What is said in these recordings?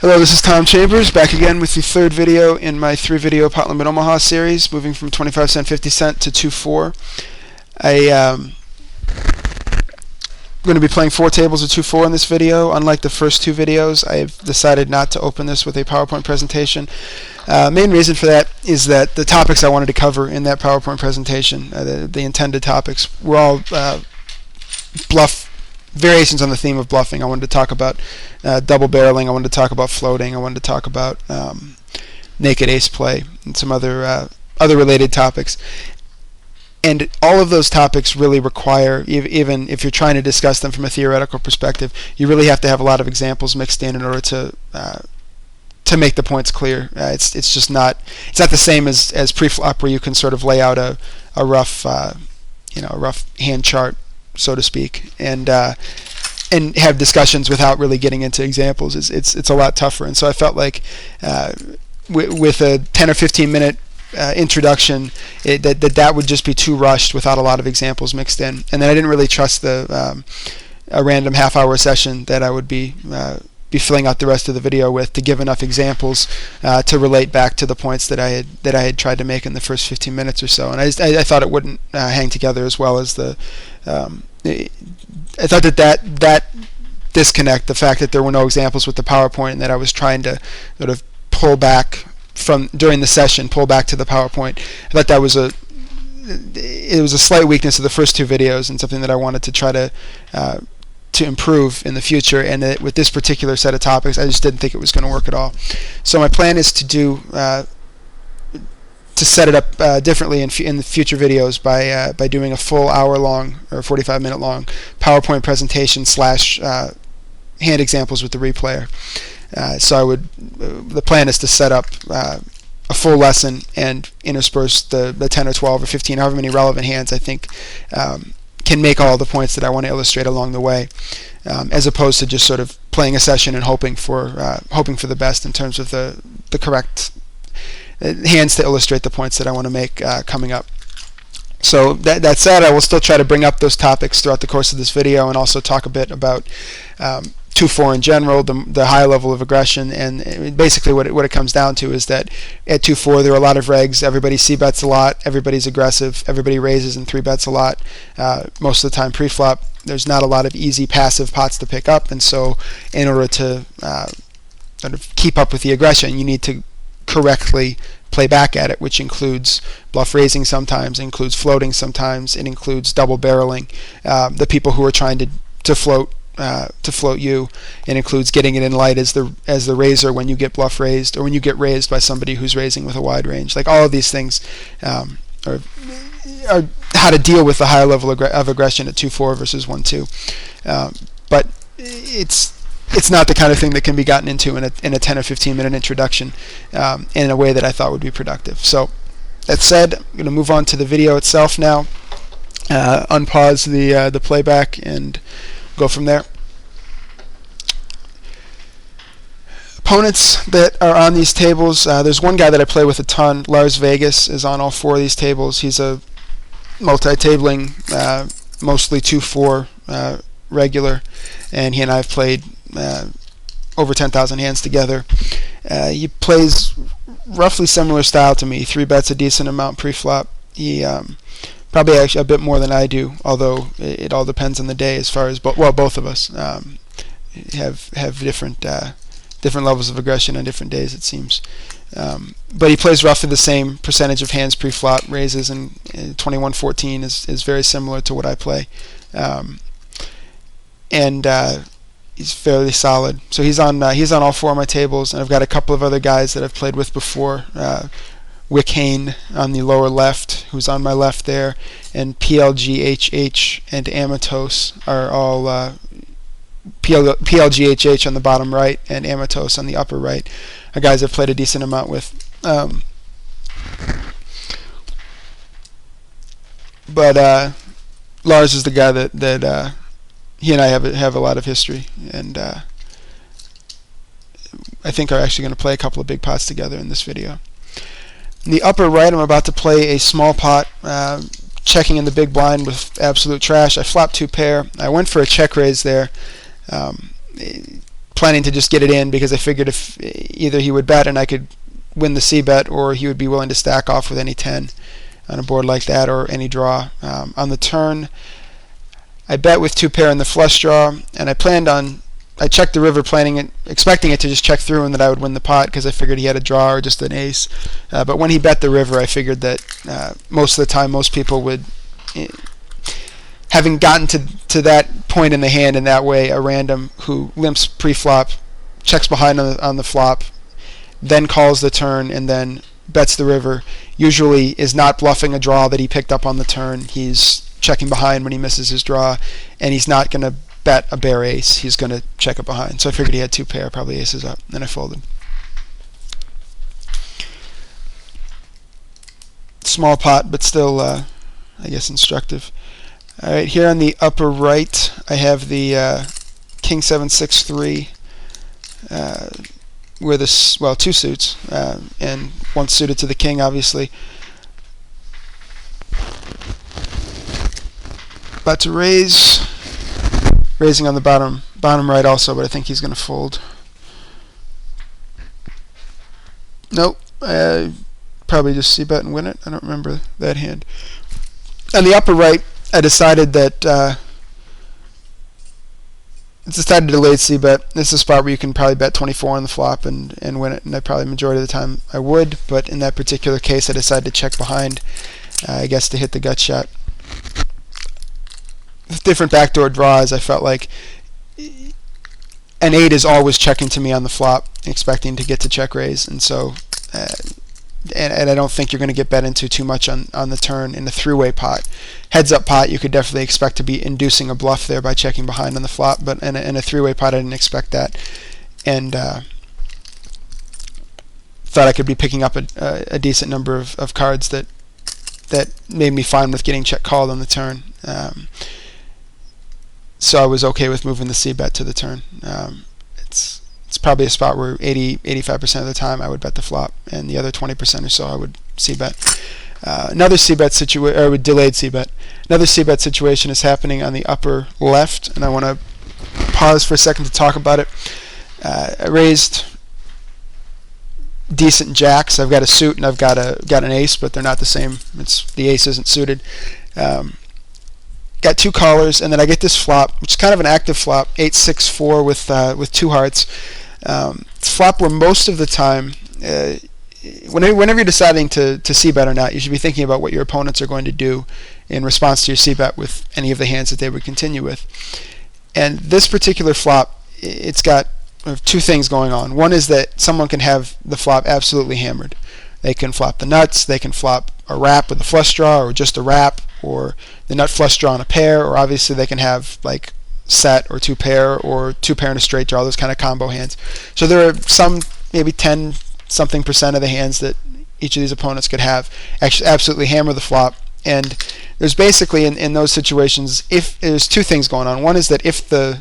Hello, this is Tom Chambers, back again with the third video in my 3-video Pot Limit Omaha series, moving from 25 cent, 50 cent to 2-4. I'm going to be playing 4 tables of 2-4 in this video. Unlike the first 2 videos, I've decided not to open this with a PowerPoint presentation. Main reason for that is that the topics I wanted to cover in that PowerPoint presentation, the intended topics, were all variations on the theme of bluffing. I wanted to talk about double barreling. I wanted to talk about floating. I wanted to talk about naked ace play and some other related topics. And all of those topics really require, even if you're trying to discuss them from a theoretical perspective, you really have to have a lot of examples mixed in order to make the points clear. It's just not the same as pre-flop, where you can sort of lay out a rough hand chart, so to speak, and have discussions without really getting into examples. It's a lot tougher. And so I felt like with a 10 or 15 minute introduction, that would just be too rushed without a lot of examples mixed in. And then I didn't really trust a random half-hour session that I would be filling out the rest of the video with to give enough examples to relate back to the points that I had tried to make in the first 15 minutes or so. And I thought it wouldn't hang together as well as the. I thought that disconnect, the fact that there were no examples with the PowerPoint, and that I was trying to sort of pull back from during the session, pull back to the PowerPoint. I thought that was a slight weakness of the first 2 videos, and something that I wanted to try to improve in the future. And that with this particular set of topics, I just didn't think it was going to work at all. So my plan is to set it up differently in the future videos by doing a full hour-long or 45-minute-long PowerPoint presentation / hand examples with the replayer. So the plan is to set up a full lesson and intersperse the 10 or 12 or 15, however many relevant hands I think can make all the points that I want to illustrate along the way, as opposed to just sort of playing a session and hoping for the best in terms of the correct hands to illustrate the points that I want to make coming up. So that said, I will still try to bring up those topics throughout the course of this video, and also talk a bit about 2-4 in general, the high level of aggression. And basically what it comes down to is that at 2-4 there are a lot of regs. Everybody c-bets a lot, everybody's aggressive, everybody raises and 3-bets a lot. Most of the time pre-flop, there's not a lot of easy passive pots to pick up, and so in order to sort of keep up with the aggression, you need to correctly play back at it, which includes bluff raising sometimes, includes floating sometimes, it includes double barreling the people who are trying to float you. It includes getting it in light as the raiser when you get bluff raised, or when you get raised by somebody who's raising with a wide range. Like, all of these things are how to deal with the higher level of aggression at 2-4 versus 1-2. But it's not the kind of thing that can be gotten into in a 10 or 15 minute introduction in a way that I thought would be productive. So that said, I'm going to move on to the video itself now. Unpause the playback and go from there. Opponents that are on these tables, there's one guy that I play with a ton. Lars Vegas is on all 4 of these tables. He's a multi-tabling, mostly 2-4 regular, and he and I have played over 10,000 hands together. He plays roughly similar style to me. 3-bets a decent amount pre-flop. He probably actually a bit more than I do, although it all depends on the day. As far as both of us have different levels of aggression on different days, it seems. But he plays roughly the same percentage of hands pre-flop, raises, and 21-14 is very similar to what I play. And he's fairly solid. So he's on all 4 of my tables, and I've got a couple of other guys that I've played with before. Wick Hain on the lower left, who's on my left there, and PLGHH and Amatos are all PLGHH on the bottom right and Amatos on the upper right are guys I've played a decent amount with. But Lars is the guy that he and I have a lot of history, and I think are actually going to play a couple of big pots together in this video. In the upper right, I'm about to play a small pot, checking in the big blind with absolute trash. I flopped 2 pair. I went for a check raise there. planning to just get it in because I figured if either he would bet and I could win the c-bet, or he would be willing to stack off with any 10 on a board like that, or any draw. On the turn, I bet with 2 pair in the flush draw, and I checked the river, expecting it to just check through and that I would win the pot because I figured he had a draw or just an ace. But when he bet the river, I figured that most of the time most people would, having gotten to that point in the hand in that way, a random who limps pre-flop, checks behind on the flop, then calls the turn and then bets the river, usually is not bluffing a draw that he picked up on the turn. He's checking behind when he misses his draw, and he's not going to bet a bare ace. He's going to check it behind. So I figured he had 2 pair, probably aces up, and I folded. Small pot, but still, I guess, instructive. All right, here on the upper right, I have the King 7 6 3, where this, well, 2 suits, and 1 suited to the king, obviously. About to raising on the bottom right also, but I think he's going to fold. Nope, probably just c-bet and win it. I don't remember that hand. On the upper right, I decided that decided to delayed c-bet. This is a spot where you can probably bet 24 on the flop and win it, and I probably majority of the time I would, but in that particular case I decided to check behind, I guess to hit the gut shot. With different backdoor draws, I felt like an 8 is always checking to me on the flop, expecting to get to check raise, and so and I don't think you're going to get bet into too much on the turn in a three-way pot. Heads up pot, you could definitely expect to be inducing a bluff there by checking behind on the flop, but in a three-way pot I didn't expect that, and thought I could be picking up a decent number of cards that made me fine with getting check called on the turn. So I was okay with moving the c-bet to the turn. It's probably a spot where 80-85% of the time I would bet the flop, and the other 20% or so I would c-bet. Another c-bet situation, or delayed c-bet. Another c-bet situation is happening on the upper left, and I want to pause for a second to talk about it. I raised decent jacks. I've got a suit and I've got an ace, but they're not the same. The ace isn't suited. Got 2 callers, and then I get this flop, which is kind of an active flop, 8-6-4 with 2 hearts. It's a flop where most of the time, whenever you're deciding to c-bet or not, you should be thinking about what your opponents are going to do in response to your c-bet with any of the hands that they would continue with. And this particular flop, it's got 2 things going on. One is that someone can have the flop absolutely hammered. They can flop the nuts, they can flop a wrap with a flush draw, or just a wrap, or the nut flush draw on a pair, or obviously they can have like set or 2 pair, or 2 pair and a straight draw, those kind of combo hands. So there are some, maybe 10 something percent of the hands that each of these opponents could have actually absolutely hammer the flop. And there's basically in those situations, if there's 2 things going on. One is that if they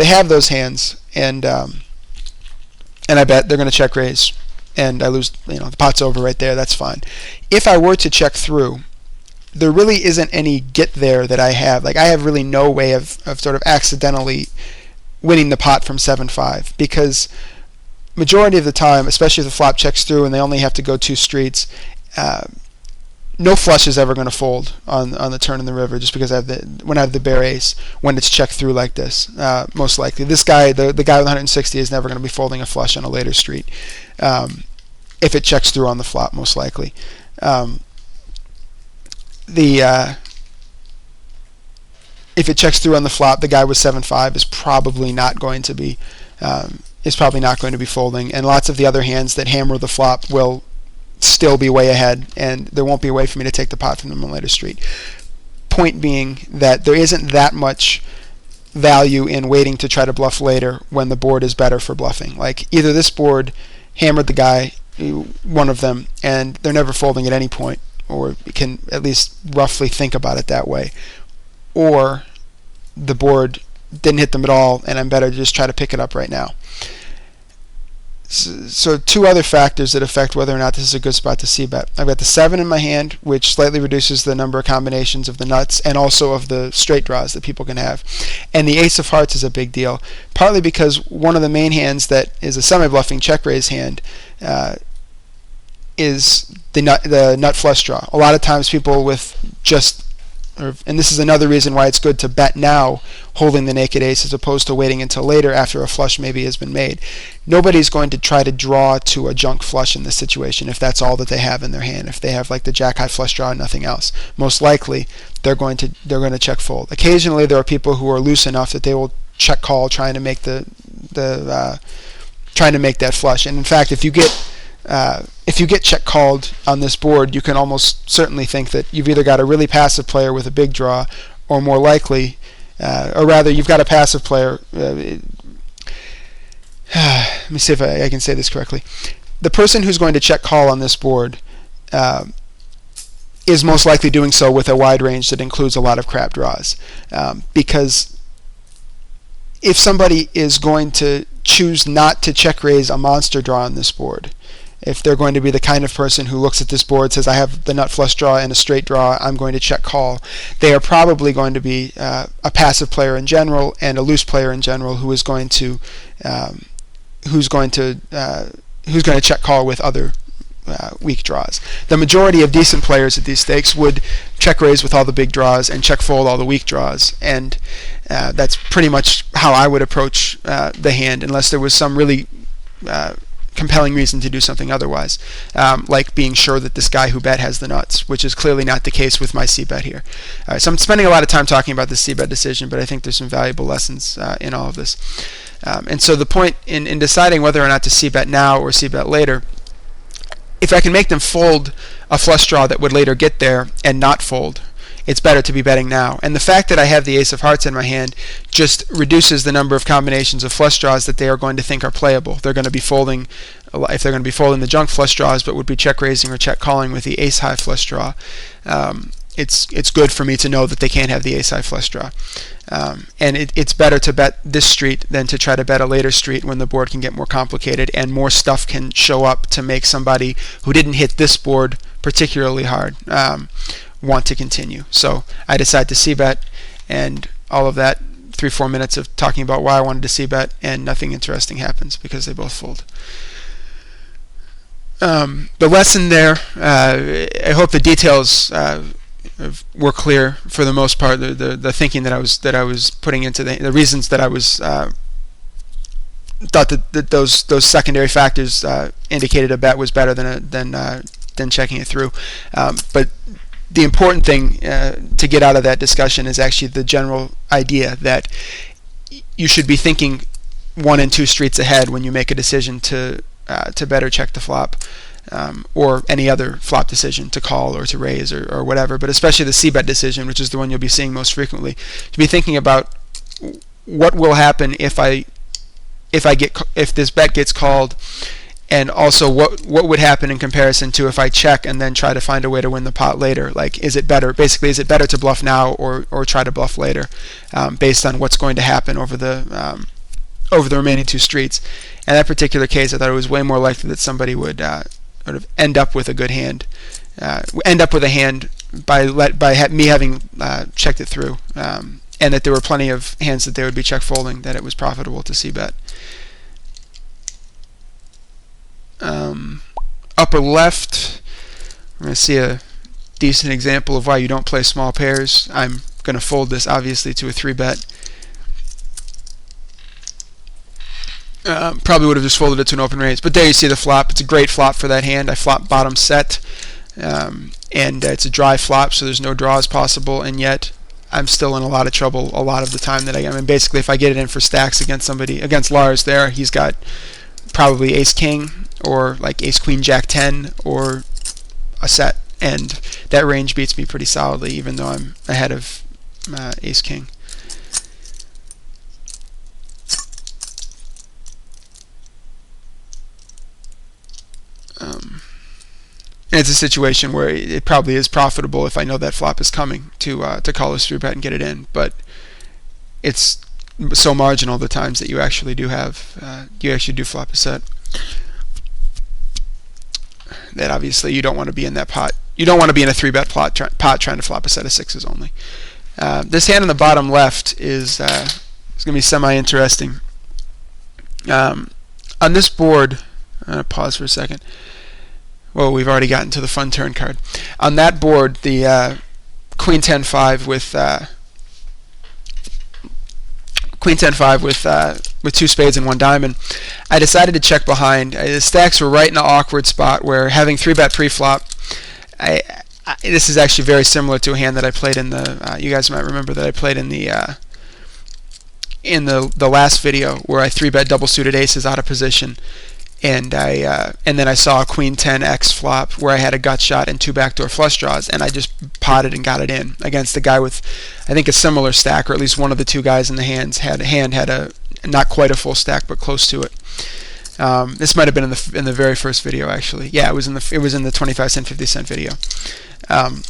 have those hands and I bet they're going to check raise and I lose, the pot's over right there, that's fine. If I were to check through, there really isn't any get there that I have. Like, I have really no way of sort of accidentally winning the pot from 7-5, because majority of the time, especially if the flop checks through and they only have to go 2 streets, no flush is ever going to fold on the turn in the river, just because when I have the bare ace, when it's checked through like this, most likely. This guy, the guy with 160, is never going to be folding a flush on a later street if it checks through on the flop, most likely. If it checks through on the flop, the guy with 7-5 is probably not going to be folding, and lots of the other hands that hammer the flop will still be way ahead, and there won't be a way for me to take the pot from them on a later street. Point being that there isn't that much value in waiting to try to bluff later when the board is better for bluffing. Like, either this board hammered the guy, one of them, and they're never folding at any point, or can at least roughly think about it that way, or the board didn't hit them at all and I'm better to just try to pick it up right now. So two other factors that affect whether or not this is a good spot to c-bet. I've got the 7 in my hand, which slightly reduces the number of combinations of the nuts and also of the straight draws that people can have. And the ace of hearts is a big deal, partly because one of the main hands that is a semi-bluffing check-raise hand is the nut flush draw. A lot of times people with just, and this is another reason why it's good to bet now holding the naked ace as opposed to waiting until later after a flush maybe has been made. Nobody's going to try to draw to a junk flush in this situation if that's all that they have in their hand. If they have like the jack high flush draw and nothing else, most likely they're going to check fold. Occasionally there are people who are loose enough that they will check call trying to make trying to make that flush. And in fact, if you get check called on this board, you can almost certainly think that you've either got a really passive player with a big draw, or more likely, or rather, you've got a passive player. Let me see if I can say this correctly. The person who's going to check call on this board is most likely doing so with a wide range that includes a lot of crap draws, because if somebody is going to choose not to check raise a monster draw on this board, if they're going to be the kind of person who looks at this board, says, I have the nut flush draw and a straight draw, I'm going to check call, they are probably going to be a passive player in general and a loose player in general who is going to check call with other weak draws. The majority of decent players at these stakes would check raise with all the big draws and check fold all the weak draws, and that's pretty much how I would approach the hand, unless there was some really compelling reason to do something otherwise, like being sure that this guy who bet has the nuts, which is clearly not the case with my c-bet here. So I'm spending a lot of time talking about this c-bet decision, but I think there's some valuable lessons in all of this. And so the point in deciding whether or not to c-bet now or c-bet later, if I can make them fold a flush draw that would later get there and not fold, it's better to be betting now. And the fact that I have the ace of hearts in my hand just reduces the number of combinations of flush draws that they are going to think are playable. They're going to be folding, if they're going to be folding the junk flush draws, but would be check raising or check calling with the ace high flush draw. It's good for me to know that they can't have the ace high flush draw. And it's better to bet this street than to try to bet a later street when the board can get more complicated and more stuff can show up to make somebody who didn't hit this board particularly hard want to continue. So I decide to c-bet, and all of that 3-4 minutes of talking about why I wanted to c-bet, and nothing interesting happens because they both fold. The lesson there, I hope the details were clear for the most part. The thinking that I was putting into the reasons that I was thought that those secondary factors indicated a bet was better than checking it through. But the important thing to get out of that discussion is actually the general idea that you should be thinking 1 and 2 streets ahead when you make a decision to bet or check the flop, or any other flop decision, to call or to raise or whatever, but especially the c-bet decision, which is the one you'll be seeing most frequently. To be thinking about what will happen if this bet gets called, and also what would happen in comparison to if I check and then try to find a way to win the pot later. Like, is it better to bluff now or try to bluff later, based on what's going to happen over the remaining 2 streets. In that particular case, I thought it was way more likely that somebody would sort of end up with a good hand, end up with a hand by me having checked it through, and that there were plenty of hands that they would be check folding that it was profitable to c-bet. Upper left, we're going to see a decent example of why you don't play small pairs. I'm going to fold this obviously to a 3-bet. Probably would have just folded it to an open raise, but there you see the flop. It's a great flop for that hand. I flop bottom set, and it's a dry flop, so there's no draws possible, and yet I'm still in a lot of trouble a lot of the time that I mean, basically if I get it in for stacks against Lars there, he's got probably ace king or like ace queen jack 10 or a set, and that range beats me pretty solidly even though I'm ahead of ace king. And it's a situation where it probably is profitable if I know that flop is coming to call this 3-bet and get it in, but it's so marginal the times that you actually do flop a set. that obviously you don't want to be in that pot. You don't want to be in a 3-bet pot trying to flop a set of 6s only. This hand on the bottom left is going to be semi-interesting. On this board, pause for a second. Well, we've already gotten to the fun turn card. On that board, the Queen 10-5 with 2 spades and 1 diamond, I decided to check behind. The stacks were right in an awkward spot where having 3-bet pre-flop. This is actually very similar to a hand that I played in the. You guys might remember that I played in the last video where I 3-bet double suited aces out of position, and then I saw a Queen 10x flop where I had a gut shot and 2 backdoor flush draws, and I just potted and got it in against a guy with, I think, a similar stack, or at least one of the 2 guys in the hand had a not quite a full stack but close to it. This might have been in the very first video, actually. Yeah, it was in the 25 cent 50 cent video.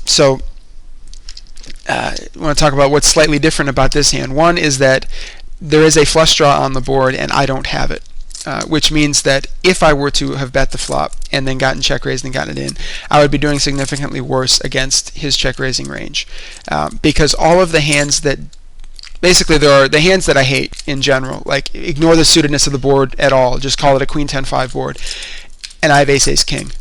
So I want to talk about what's slightly different about this hand. One is that there is a flush draw on the board and I don't have it, which means that if I were to have bet the flop and then gotten check raised and gotten it in, I would be doing significantly worse against his check raising range, because all of the hands that basically there are the hands that I hate in general, like ignore the suitedness of the board at all, just call it a Queen 10-5 board, and I have ace king.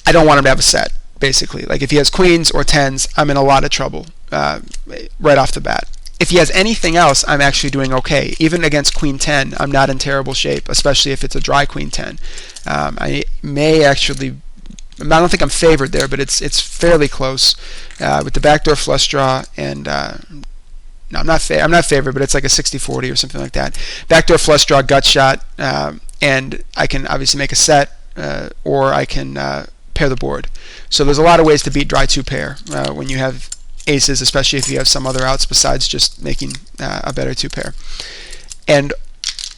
I don't want him to have a set, basically. Like if he has queens or 10s, I'm in a lot of trouble right off the bat. If he has anything else, I'm actually doing okay. Even against Queen 10, I'm not in terrible shape, especially if it's a dry Queen 10. I may actually, I don't think I'm favored there, but it's fairly close with the backdoor flush draw and. No, I'm not favored, but it's like a 60-40 or something like that. Backdoor flush draw, gut shot, and I can obviously make a set, or I can pair the board. So there's a lot of ways to beat dry 2 pair when you have aces, especially if you have some other outs besides just making a better 2 pair. And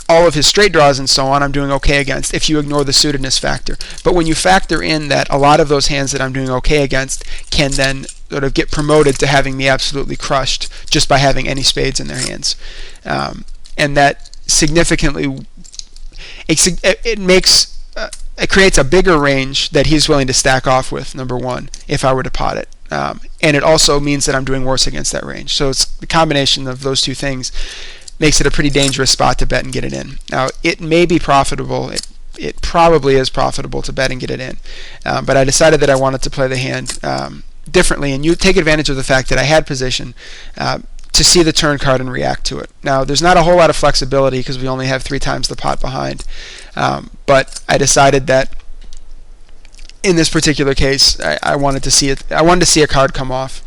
all of his straight draws and so on, I'm doing okay against if you ignore the suitedness factor. But when you factor in that a lot of those hands that I'm doing okay against can then sort of get promoted to having me absolutely crushed just by having any spades in their hands, and that significantly it creates a bigger range that he's willing to stack off with, number one, if I were to pot it, and it also means that I'm doing worse against that range. So it's the combination of those 2 things makes it a pretty dangerous spot to bet and get it in. Now it may be profitable. It probably is profitable to bet and get it in, but I decided that I wanted to play the hand differently, and you take advantage of the fact that I had position to see the turn card and react to it. Now there's not a whole lot of flexibility because we only have 3 times the pot behind, but I decided that in this particular case I wanted to see it. I wanted to see a card come off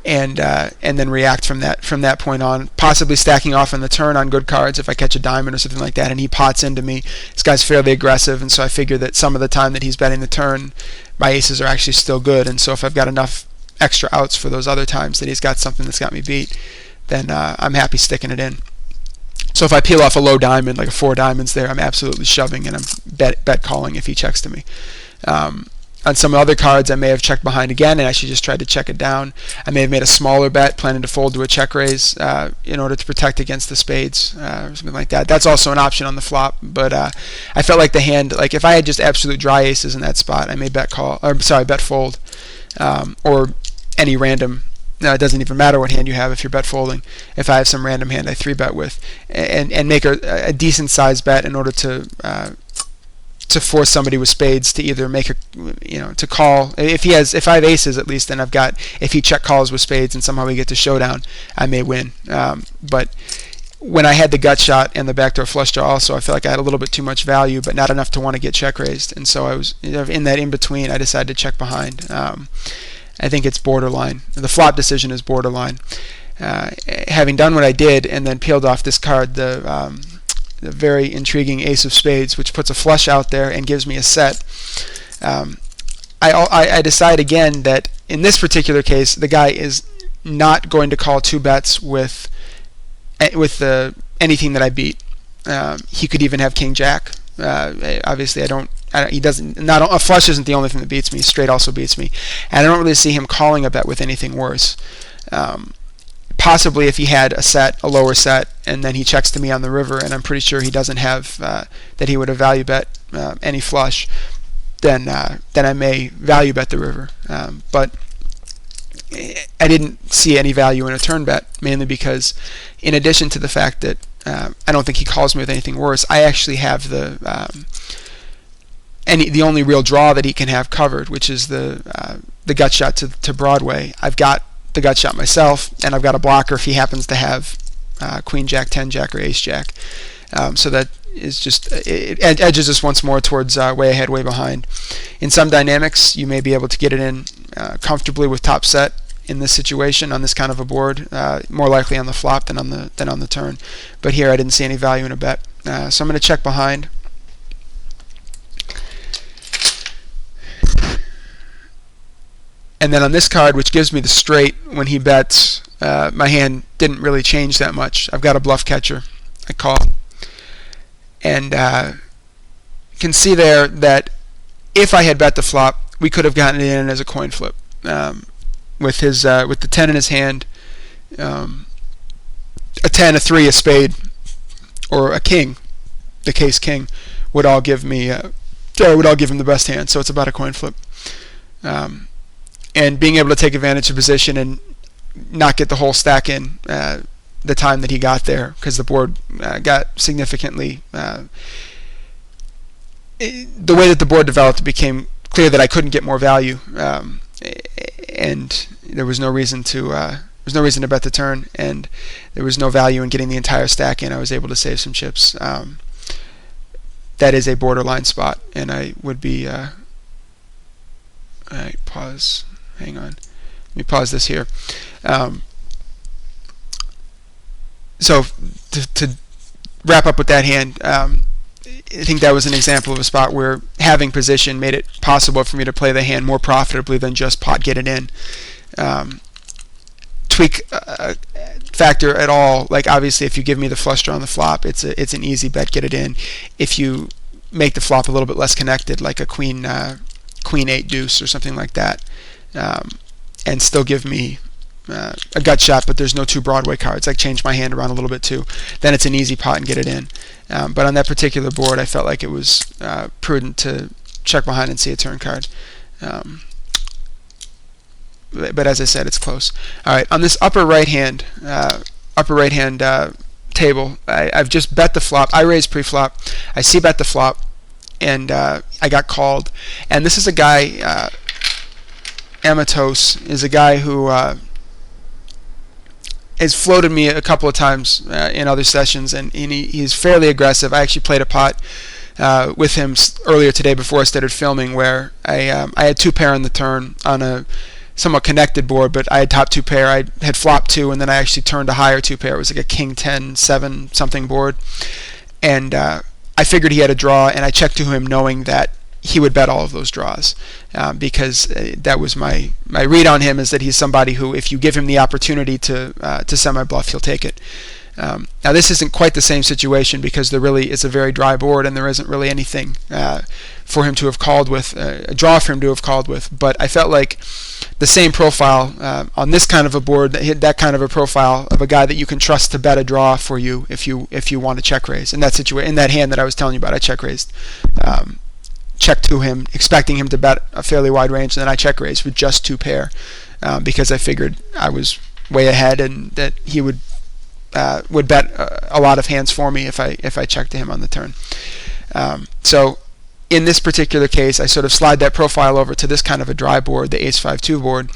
and then react from that point on, possibly stacking off on the turn on good cards if I catch a diamond or something like that and he pots into me. This guy's fairly aggressive, and so I figure that some of the time that he's betting the turn, my aces are actually still good, and so if I've got enough extra outs for those other times that he's got something that's got me beat, then I'm happy sticking it in. So if I peel off a low diamond, like a 4 diamonds there, I'm absolutely shoving and I'm bet calling if he checks to me. On some other cards, I may have checked behind again and actually just tried to check it down. I may have made a smaller bet, planning to fold to a check raise in order to protect against the spades or something like that. That's also an option on the flop, but I felt like the hand, like if I had just absolute dry aces in that spot, I may bet fold, or any random. No, it doesn't even matter what hand you have if you're bet folding. If I have some random hand I 3-bet with, and make a decent sized bet in order to force somebody with spades to either make to call. If I have aces at least, then I've got, if he check calls with spades and somehow we get to showdown, I may win. But when I had the gut shot and the backdoor flush draw also, I felt like I had a little bit too much value, but not enough to want to get check raised. And so I was in that in between. I decided to check behind. I think it's borderline. The flop decision is borderline. Having done what I did and then peeled off this card, the very intriguing ace of spades, which puts a flush out there and gives me a set, I decide again that in this particular case the guy is not going to call 2 bets with anything that I beat. He could even have king jack. Obviously he doesn't. Not a flush isn't the only thing that beats me. Straight also beats me, and I don't really see him calling a bet with anything worse. possibly if he had a lower set, and then he checks to me on the river, and I'm pretty sure he doesn't have that he would have value bet any flush, then I may value bet the river. But I didn't see any value in a turn bet, mainly because, in addition to the fact that I don't think he calls me with anything worse, I actually have the only real draw that he can have covered, which is the gut shot to Broadway. I've got the gut shot myself, and I've got a blocker if he happens to have Queen Jack, 10 Jack, or Ace Jack. So that is just, it edges us once more towards way ahead, way behind. In some dynamics, you may be able to get it in comfortably with top set in this situation on this kind of a board, more likely on the flop than on the turn. But here I didn't see any value in a bet, so I'm going to check behind. And then on this card, which gives me the straight when he bets, my hand didn't really change that much. I've got a bluff catcher. I call. And you can see there that if I had bet the flop, we could have gotten it in as a coin flip. With the 10 in his hand, a 10, a 3, a spade, or a king, the case king, would all give me would all give him the best hand. So it's about a coin flip. And being able to take advantage of position and not get the whole stack in the time that he got there, because the board got significantly the way that the board developed, it became clear that I couldn't get more value, and there was no reason to bet the turn, and there was no value in getting the entire stack in. I was able to save some chips. That is a borderline spot, and I would be alright, pause. Hang on. Let me pause this here. So to wrap up with that hand, I think that was an example of a spot where having position made it possible for me to play the hand more profitably than just pot get it in. Tweak factor at all, like obviously if you give me the flush draw on the flop, it's an easy bet, get it in. If you make the flop a little bit less connected, like a queen 8 deuce or something like that, and still give me a gut shot, but there's no two Broadway cards, I change my hand around a little bit too, then it's an easy pot and get it in. But on that particular board, I felt like it was prudent to check behind and see a turn card. But as I said, it's close. All right, on this upper right hand table, I've just bet the flop. I raised pre-flop. I see bet the flop, and I got called. And this is a guy, Amatos, is a guy who has floated me a couple of times in other sessions, and he's fairly aggressive. I actually played a pot with him earlier today before I started filming, where I had 2 pair on the turn on a somewhat connected board, but I had top 2 pair. I had flop 2, and then I actually turned a higher 2 pair. It was like a king 10 7 something board, and I figured he had a draw, and I checked to him knowing that he would bet all of those draws, because that was my read on him, is that he's somebody who, if you give him the opportunity to semi-bluff, he'll take it. Now this isn't quite the same situation, because there really is a very dry board, and there isn't really anything for him to have called with, a draw for him to have called with. But I felt like the same profile on this kind of a board, that kind of a profile of a guy that you can trust to bet a draw for you if you want to check raise. In that hand that I was telling you about, I check raised. Check to him, expecting him to bet a fairly wide range, and then I check raised with just 2 pair, because I figured I was way ahead and that he would bet a lot of hands for me if I checked to him on the turn. So in this particular case, I sort of slide that profile over to this kind of a dry board, the ace 5-2 board,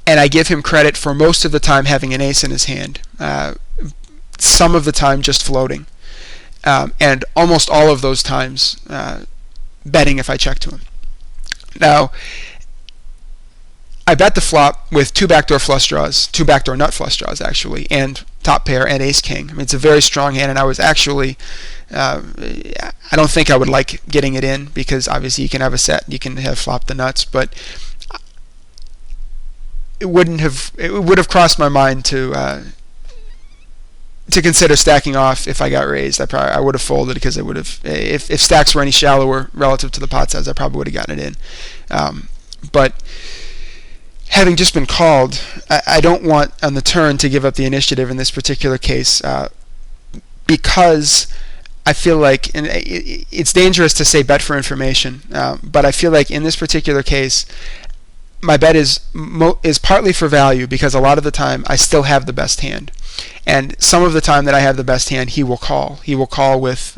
and I give him credit for most of the time having an ace in his hand, some of the time just floating, and almost all of those times betting if I check to him. Now, I bet the flop with 2 backdoor flush draws, 2 backdoor nut flush draws actually, and top pair and ace king. I mean, it's a very strong hand, and I was actually, I don't think I would like getting it in, because obviously you can have a set, you can have flop the nuts, but it would have crossed my mind to consider stacking off if I got raised. I would have folded, because it would have, if stacks were any shallower relative to the pot size, I probably would have gotten it in. But having just been called, I don't want on the turn to give up the initiative in this particular case, because I feel like, and it's dangerous to say bet for information, but I feel like in this particular case, my bet is partly for value, because a lot of the time I still have the best hand, and some of the time that I have the best hand, he will call. He will call with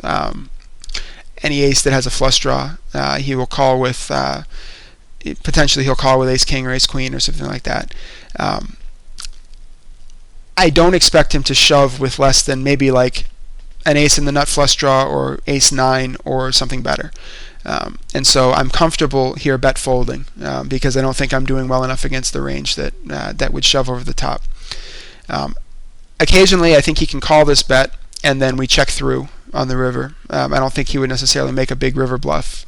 any ace that has a flush draw. He will call with potentially he'll call with ace king or ace queen or something like that. I don't expect him to shove with less than maybe like an ace in the nut flush draw or ace 9 or something better. And so I'm comfortable here bet folding, because I don't think I'm doing well enough against the range that that would shove over the top. Occasionally I think he can call this bet and then we check through on the river. I don't think he would necessarily make a big river bluff,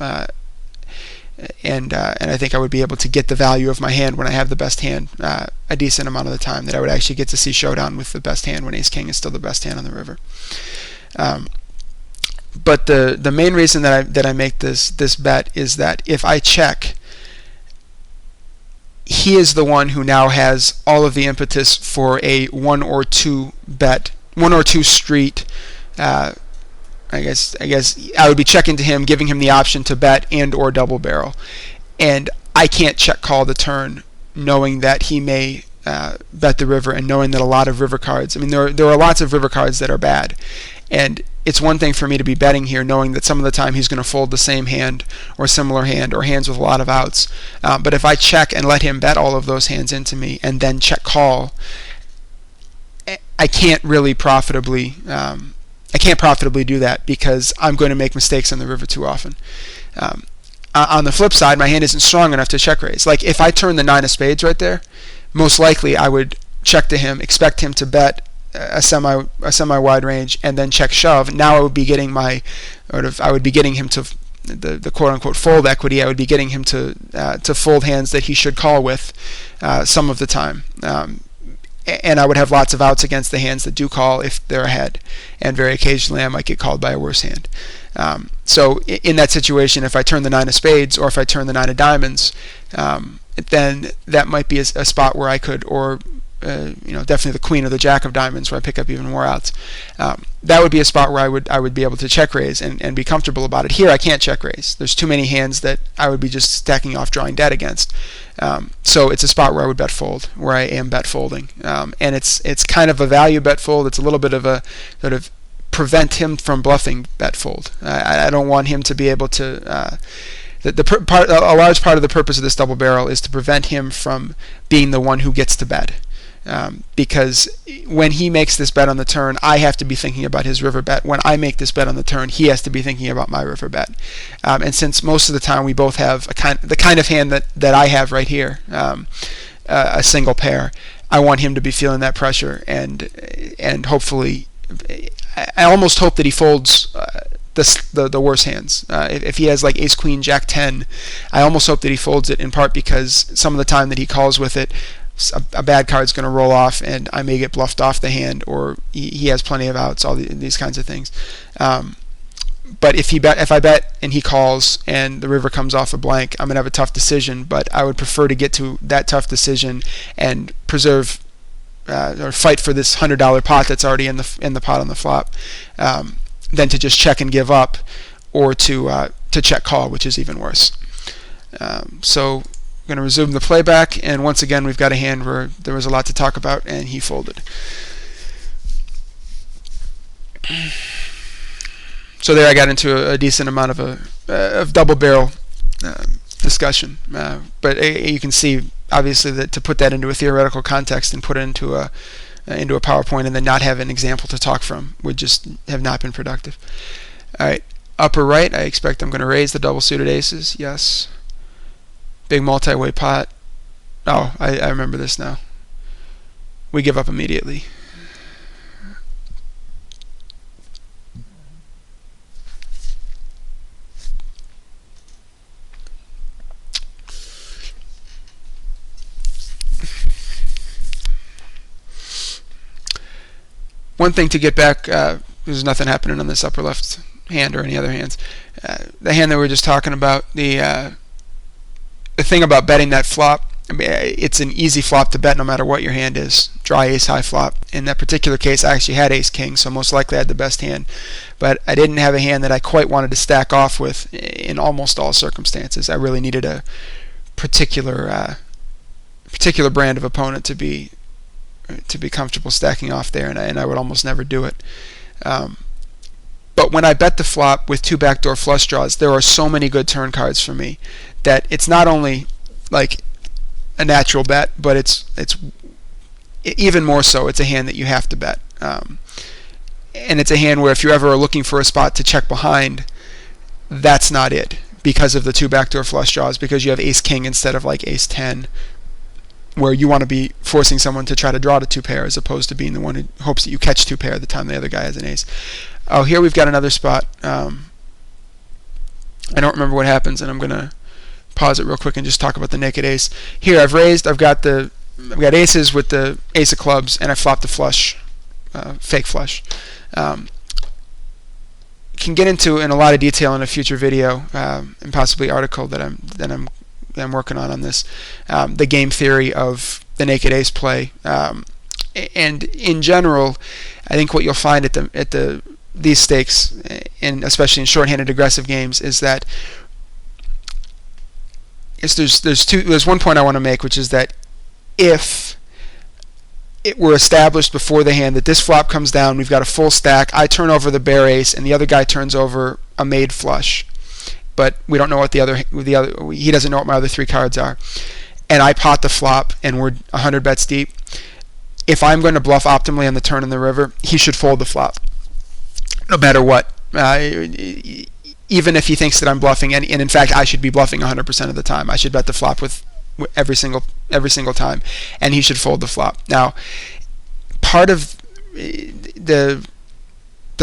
and I think I would be able to get the value of my hand when I have the best hand a decent amount of the time, that I would actually get to see showdown with the best hand when ace king is still the best hand on the river. But the main reason that I make this bet is that if I check, he is the one who now has all of the impetus for a 1 or 2 bet, 1 or 2 street. I guess I would be checking to him, giving him the option to bet and or double barrel, and I can't check call the turn knowing that he may bet the river, and knowing that a lot of river cards, I mean there are lots of river cards that are bad, and it's one thing for me to be betting here knowing that some of the time he's going to fold the same hand or similar hand or hands with a lot of outs, but if I check and let him bet all of those hands into me and then check call, I can't really profitably do that, because I'm going to make mistakes on the river too often. On the flip side, my hand isn't strong enough to check raise. Like if I turn the 9 of spades right there, most likely I would check to him, expect him to bet a semi wide range, and then check shove. Now I would be getting him to the quote unquote fold equity. I would be getting him to fold hands that he should call with some of the time. And I would have lots of outs against the hands that do call if they're ahead, and very occasionally I might get called by a worse hand. So in that situation, if I turn the 9 of spades or if I turn the 9 of diamonds, then that might be a spot where I could, or definitely the queen or the jack of diamonds, where I pick up even more outs. That would be a spot where I would be able to check raise and be comfortable about it. Here I can't check raise. There's too many hands that I would be just stacking off drawing dead against. So it's a spot where I would bet fold, where I am bet folding, and it's kind of a value bet fold. It's a little bit of a sort of prevent him from bluffing bet fold. I don't want him to be able to. A large part of the purpose of this double barrel is to prevent him from being the one who gets to bet. Because when he makes this bet on the turn, I have to be thinking about his river bet. When I make this bet on the turn, he has to be thinking about my river bet. And since most of the time we both have the kind of hand that I have right here, a single pair, I want him to be feeling that pressure, and hopefully, I almost hope that he folds the worse hands. If he has like ace queen jack 10, I almost hope that he folds it, in part because some of the time that he calls with it, a bad card's going to roll off and I may get bluffed off the hand, or he has plenty of outs, all these kinds of things. But if I bet and he calls and the river comes off a blank, I'm going to have a tough decision, but I would prefer to get to that tough decision and preserve or fight for this $100 pot that's already in the pot on the flop, than to just check and give up, or to check call, which is even worse. So I'm going to resume the playback, and once again we've got a hand where there was a lot to talk about and he folded. So there I got into a decent amount of double barrel discussion, but you can see obviously that to put that into a theoretical context and put it into a PowerPoint and then not have an example to talk from would just have not been productive. Alright, upper right, I expect I'm going to raise the double suited aces. Yes. Big multi-way pot. Oh, I remember this now. We give up immediately. One thing to get back, there's nothing happening on this upper left hand or any other hands. The hand that we were just talking about, the thing about betting that flop I mean, it's an easy flop to bet no matter what your hand is. Dry ace high flop. In that particular case, I actually had ace king, so most likely I had the best hand. But I didn't have a hand that I quite wanted to stack off with in almost all circumstances. I really needed a particular brand of opponent to be comfortable stacking off there, and I would almost never do it. But when I bet the flop with 2 backdoor flush draws, there are so many good turn cards for me that it's not only like a natural bet, but it's even more so. It's a hand that you have to bet, and it's a hand where if you ever are looking for a spot to check behind, that's not it, because of the 2 backdoor flush draws, because you have ace king instead of like ace 10, where you want to be forcing someone to try to draw to 2 pair as opposed to being the one who hopes that you catch 2 pair the time the other guy has an ace. Oh, here we've got another spot. I don't remember what happens, and I'm gonna pause it real quick and just talk about the naked ace. Here I've raised. I've got aces with the ace of clubs, and I flopped the flush, fake flush. Can get into in a lot of detail in a future video and possibly article that I'm working on this. The game theory of the naked ace play, and in general, I think what you'll find at these stakes, and especially in short-handed aggressive games, is that there's one point I want to make, which is that if it were established before the hand that this flop comes down, we've got a full stack, I turn over the bare ace, and the other guy turns over a made flush, but we don't know what he doesn't know what my other 3 cards are, and I pot the flop, and we're 100 bets deep. If I'm going to bluff optimally on the turn in the river, he should fold the flop, no matter what. Even if he thinks that I'm bluffing, and in fact I should be bluffing 100% of the time. I should bet the flop with every single time, and he should fold the flop. Now, part of the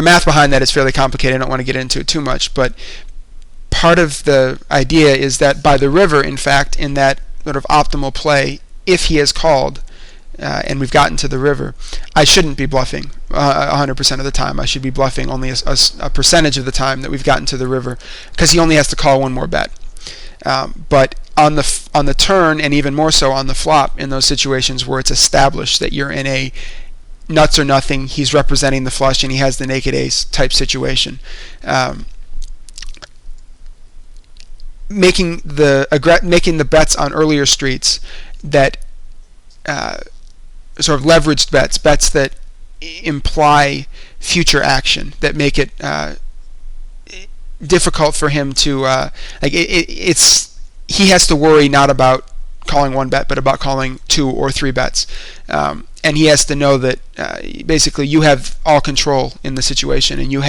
math behind that is fairly complicated. I don't want to get into it too much, but part of the idea is that by the river, in fact, in that sort of optimal play, if he has called, and we've gotten to the river, I shouldn't be bluffing 100% of the time. I should be bluffing only a percentage of the time that we've gotten to the river, because he only has to call one more bet. But on the turn, and even more so on the flop, in those situations where it's established that you're in a nuts or nothing, he's representing the flush and he has the naked ace type situation, making the bets on earlier streets that sort of leveraged bets that imply future action, that make it difficult for him to he has to worry not about calling 1 bet, but about calling 2 or 3 bets, and he has to know that basically you have all control in the situation, and you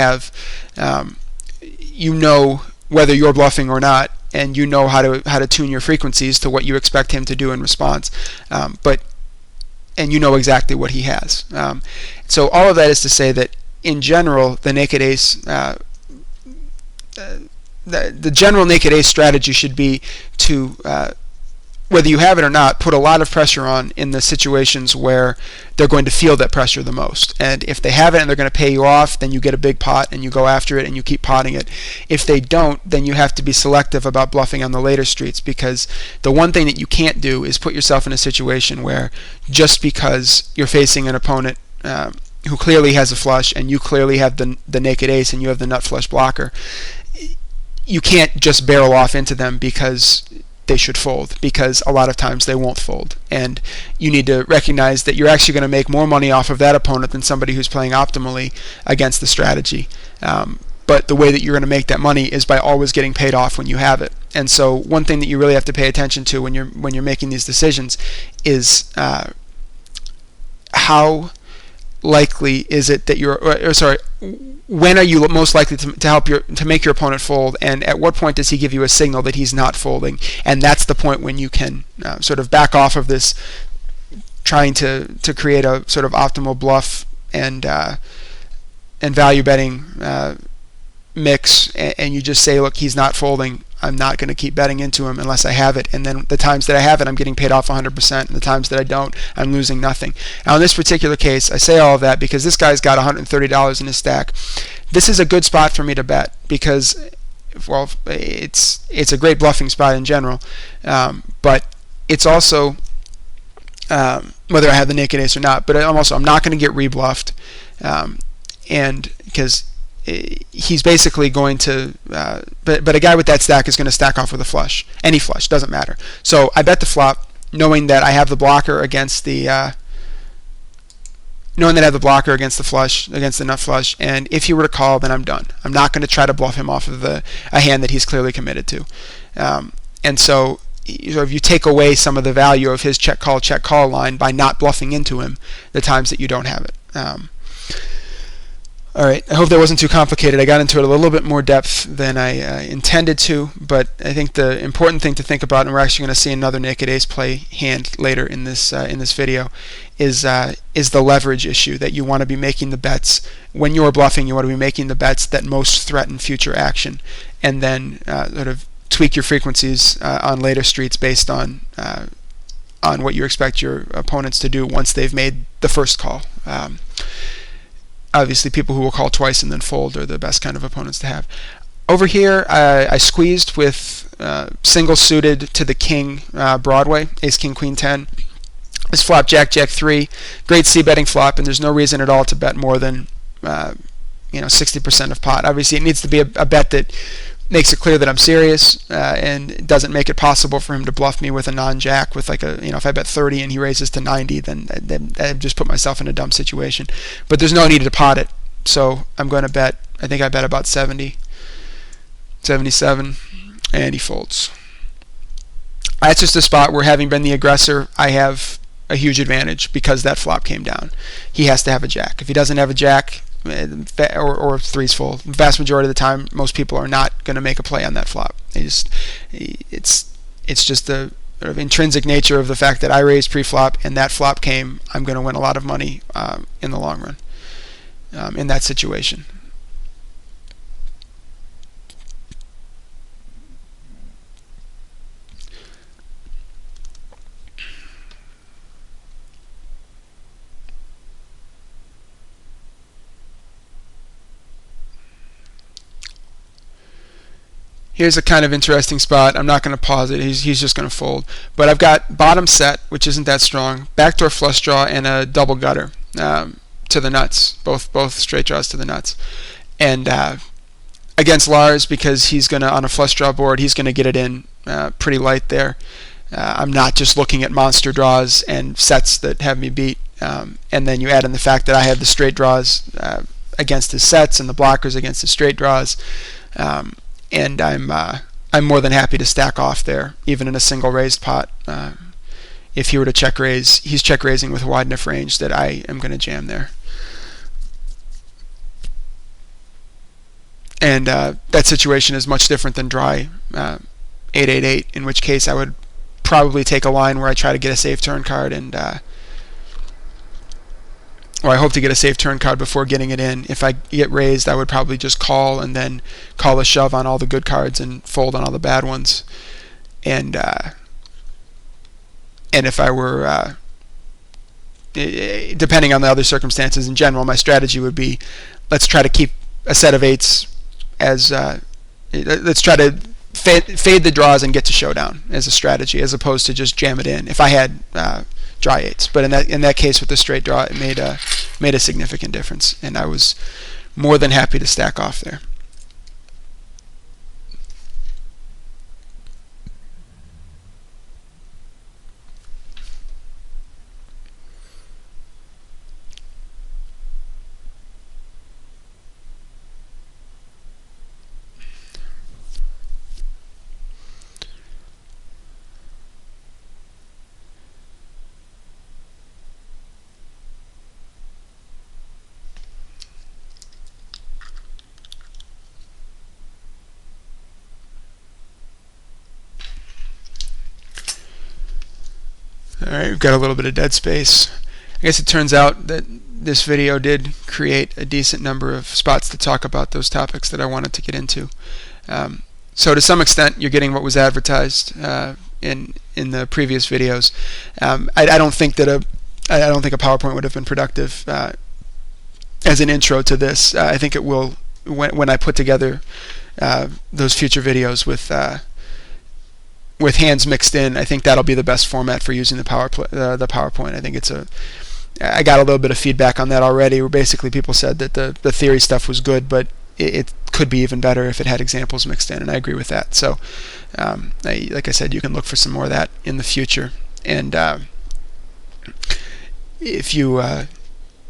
know whether you're bluffing or not, and you know how to tune your frequencies to what you expect him to do in response, and you know exactly what he has. So all of that is to say that in general, the naked ace, the general naked ace strategy should be to, whether you have it or not, put a lot of pressure on in the situations where they're going to feel that pressure the most. And if they have it and they're going to pay you off, then you get a big pot and you go after it and you keep potting it. If they don't, then you have to be selective about bluffing on the later streets, because the one thing that you can't do is put yourself in a situation where, just because you're facing an opponent who clearly has a flush and you clearly have the naked ace and you have the nut flush blocker, you can't just barrel off into them because they should fold, because a lot of times they won't fold, and you need to recognize that you're actually going to make more money off of that opponent than somebody who's playing optimally against the strategy. But the way that you're going to make that money is by always getting paid off when you have it. And so one thing that you really have to pay attention to when you're making these decisions is how likely is it that when are you most likely to make your opponent fold, and at what point does he give you a signal that he's not folding? And that's the point when you can sort of back off of this trying to create a sort of optimal bluff and value betting mix, and you just say, look, he's not folding, I'm not going to keep betting into him unless I have it, and then the times that I have it, I'm getting paid off 100%, and the times that I don't, I'm losing nothing. Now in this particular case, I say all of that because this guy's got $130 in his stack. This is a good spot for me to bet because, well, it's a great bluffing spot in general, but it's also whether I have the naked ace or not. But I'm not going to get rebluffed, and because he's basically going to, but a guy with that stack is going to stack off with a flush, any flush, doesn't matter. So I bet the flop, knowing that I have the blocker against the flush, against the nut flush, and if he were to call, then I'm done. I'm not going to try to bluff him off of a hand that he's clearly committed to, and so if you take away some of the value of his check call line by not bluffing into him the times that you don't have it. All right, I hope that wasn't too complicated. I got into it a little bit more depth than I intended to, but I think the important thing to think about, and we're actually going to see another naked ace play hand later in this video, is the leverage issue, that you want to be making the bets when you're bluffing. You want to be making the bets that most threaten future action, and then sort of tweak your frequencies on later streets based on what you expect your opponents to do once they've made the first call. Obviously, people who will call twice and then fold are the best kind of opponents to have. Over here, I squeezed with single suited to the king Broadway, ace, king, queen, 10. This flop, jack, jack 3, great c-betting flop, and there's no reason at all to bet more than 60% of pot. Obviously, it needs to be a bet that makes it clear that I'm serious, and doesn't make it possible for him to bluff me with a non-jack, with like if I bet 30 and he raises to 90, then I've just put myself in a dumb situation. But there's no need to pot it, so I'm going to bet, I think I bet about 70, 77, and he folds. That's just a spot where, having been the aggressor, I have a huge advantage because that flop came down. He has to have a jack. If he doesn't have a jack, or three's full, the vast majority of the time, most people are not going to make a play on that flop. It's just the sort of intrinsic nature of the fact that I raised pre-flop and that flop came. I'm going to win a lot of money in the long run in that situation. Here's a kind of interesting spot. I'm not going to pause it. He's just going to fold. But I've got bottom set, which isn't that strong, backdoor flush draw, and a double gutter to the nuts. Both straight draws to the nuts. And against Lars, because he's going to, on a flush draw board, he's going to get it in pretty light there. I'm not just looking at monster draws and sets that have me beat. And then you add in the fact that I have the straight draws against his sets and the blockers against his straight draws. And I'm more than happy to stack off there, even in a single raised pot. If he were to check raise, he's check raising with a wide enough range that I am going to jam there. And that situation is much different than dry 888, in which case I would probably take a line where I try to get a safe turn card, and or I hope to get a safe turn card before getting it in. If I get raised, I would probably just call and then call a shove on all the good cards and fold on all the bad ones. And if I were, depending on the other circumstances in general, my strategy would be, let's try to keep a set of eights as, let's try to fade the draws and get to showdown as a strategy, as opposed to just jam it in if I had dry eights. But in that case with the straight draw, it made a significant difference, and I was more than happy to stack off there. Alright, we've got a little bit of dead space. I guess it turns out that this video did create a decent number of spots to talk about those topics that I wanted to get into. So to some extent, you're getting what was advertised in the previous videos. I don't think a PowerPoint would have been productive as an intro to this. I think it will when I put together those future videos with with hands mixed in, I think that'll be the best format for using the PowerPoint. I think I got a little bit of feedback on that already, where basically people said that the theory stuff was good, but it could be even better if it had examples mixed in, and I agree with that. So, like I said, you can look for some more of that in the future. And if you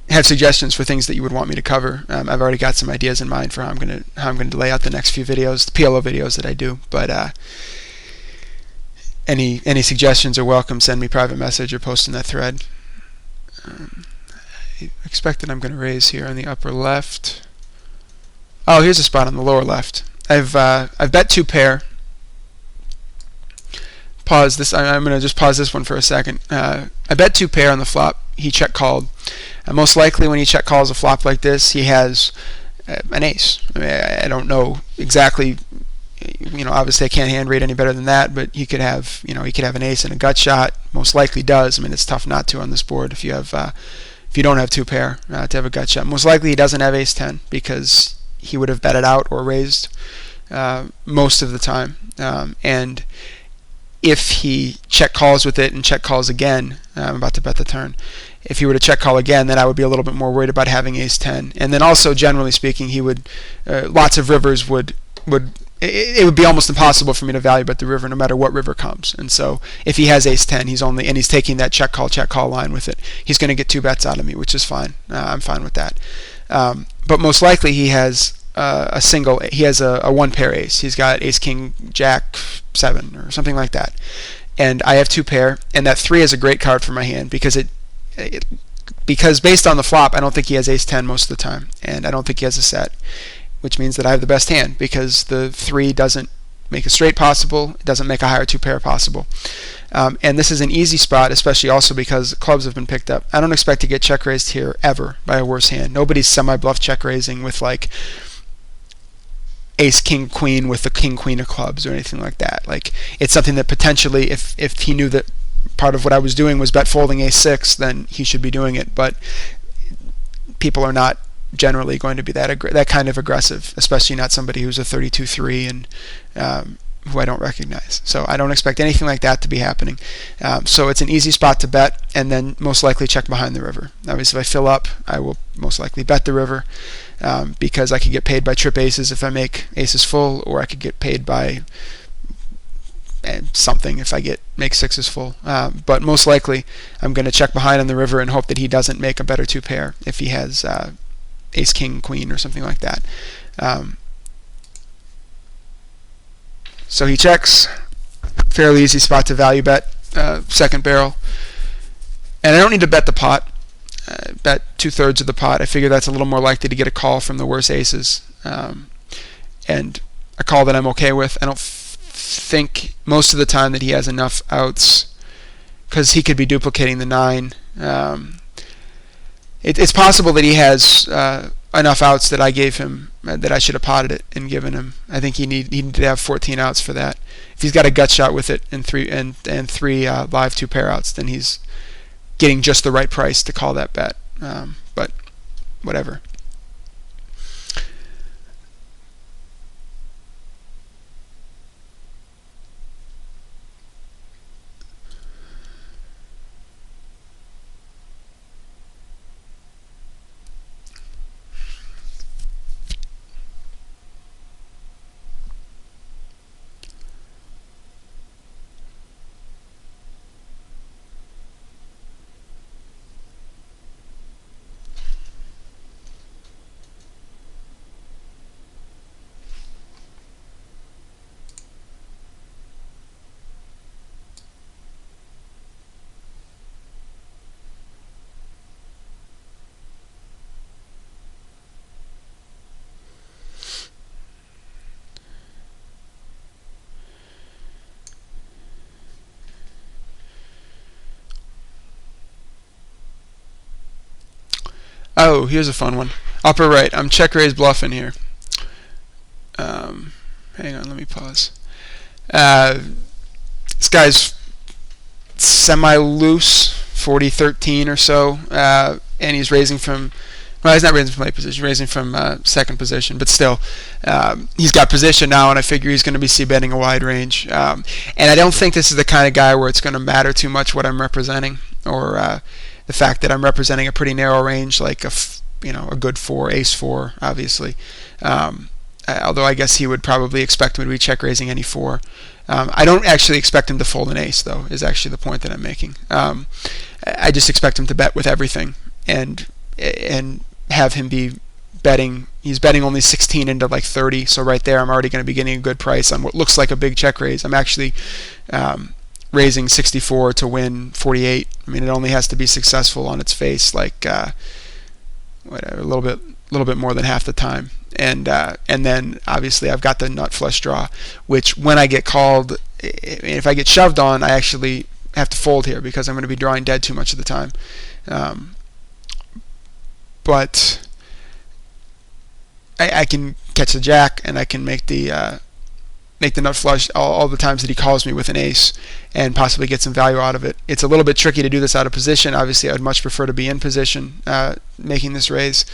have suggestions for things that you would want me to cover, I've already got some ideas in mind for how I'm going to lay out the next few videos, the PLO videos that I do. But any suggestions are welcome. Send me a private message or post in that thread. I expect that I'm going to raise here on the upper left. Oh, here's a spot on the lower left. I've bet 2 pair. Pause this. I'm going to just pause this one for a second. I bet 2 pair on the flop. He check called. And most likely when he check calls a flop like this, he has an ace. I mean, I don't know exactly. Obviously I can't hand read any better than that, but he could have an ace and a gut shot. Most likely does. I mean, it's tough not to on this board if you don't have 2 pair to have a gut shot. Most likely he doesn't have ace 10 because he would have bet it out or raised most of the time. And if he check calls with it and check calls again, I'm about to bet the turn. If he were to check call again, then I would be a little bit more worried about having ace 10. And then also, generally speaking, he would lots of rivers would it would be almost impossible for me to value bet the river no matter what river comes. And so if he has ace 10, he's taking that check call line with it, he's going to get 2 bets out of me, which is fine. I'm fine with that. But most likely he has he has a 1 pair ace. He's got ace king jack 7 or something like that. And I have 2 pair, and that 3 is a great card for my hand because because based on the flop, I don't think he has ace 10 most of the time, and I don't think he has a set, which means that I have the best hand because the 3 doesn't make a straight possible, it doesn't make a higher 2 pair possible. And this is an easy spot, especially also because clubs have been picked up. I don't expect to get check raised here ever by a worse hand. Nobody's semi-bluff check raising with like ace king queen with the king queen of clubs or anything like that. Like, it's something that potentially, if he knew that part of what I was doing was bet folding ace 6, then he should be doing it. But people are not generally going to be that kind of aggressive, especially not somebody who's a 32-3 and who I don't recognize. So I don't expect anything like that to be happening. So it's an easy spot to bet, and then most likely check behind the river. Obviously, if I fill up, I will most likely bet the river because I could get paid by trip aces if I make aces full, or I could get paid by something if I make 6s full. But most likely, I'm going to check behind on the river and hope that he doesn't make a better 2 pair if he has ace king queen or something like that. So he checks. Fairly easy spot to value bet, second barrel. And I don't need to bet the pot. Bet 2/3 of the pot. I figure that's a little more likely to get a call from the worse aces, and a call that I'm okay with. I don't think most of the time that he has enough outs because he could be duplicating the 9. It's possible that he has enough outs that I gave him that I should have potted it and given him. I think he needed to have 14 outs for that. If he's got a gut shot with it and three live 2 pair outs, then he's getting just the right price to call that bet. But whatever. Oh, here's a fun one. Upper right. I'm check raise bluffing here. Hang on, let me pause. This guy's semi-loose, 40-13 or so, and he's raising from Well, he's not raising from late position, he's raising from second position, but still, he's got position now, and I figure he's going to be c-betting a wide range. And I don't think this is the kind of guy where it's going to matter too much what I'm representing, or the fact that I'm representing a pretty narrow range, like a good 4, ace 4, obviously. Although I guess he would probably expect me to be check raising any 4. I don't actually expect him to fold an ace, though, is actually the point that I'm making. I just expect him to bet with everything, and have him be betting. He's betting only 16 into like 30, so right there I'm already going to be getting a good price on what looks like a big check raise. I'm actually raising 64 to win 48. I mean, it only has to be successful on its face, like whatever, a little bit more than half the time. And then obviously I've got the nut flush draw, which when I get called, if I get shoved on, I actually have to fold here because I'm going to be drawing dead too much of the time. But I can catch the jack, and I can make the nut flush all the times that he calls me with an ace, and possibly get some value out of it. It's a little bit tricky to do this out of position. Obviously, I would much prefer to be in position making this raise.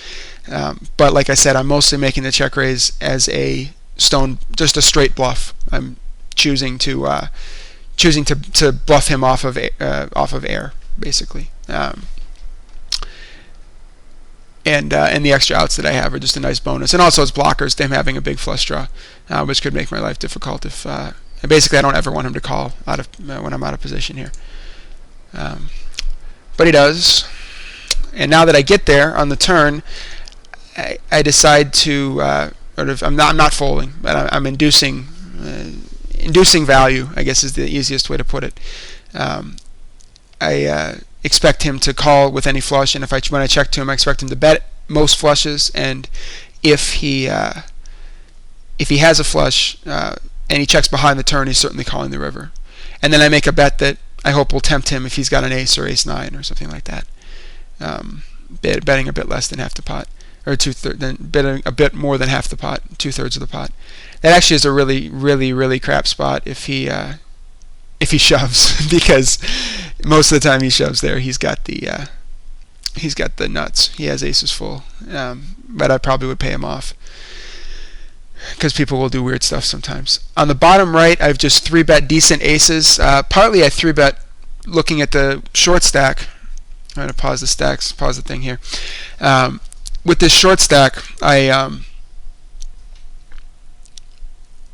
But like I said, I'm mostly making the check raise as a just a straight bluff. I'm choosing to bluff him off of air, basically. And the extra outs that I have are just a nice bonus, and also as blockers, them having a big flush draw, which could make my life difficult if. And basically, I don't ever want him to call out of when I'm out of position here. But he does, and now that I get there on the turn, I decide to. I'm not folding, but I'm inducing value, I guess is the easiest way to put it. I expect him to call with any flush, and when I check to him, I expect him to bet most flushes, and if he has a flush and he checks behind the turn, he's certainly calling the river. And then I make a bet that I hope will tempt him if he's got an ace or ace 9 or something like that, betting a bit less than half the pot, or betting a bit more than half the pot, 2/3 of the pot. That actually is a really, really, really crap spot if he shoves, because most of the time he shoves there, he's got the nuts. He has aces full, but I probably would pay him off because people will do weird stuff sometimes. On the bottom right, I've just 3-bet decent aces. Partly I 3-bet looking at the short stack. I'm going to pause the thing here. With this short stack, I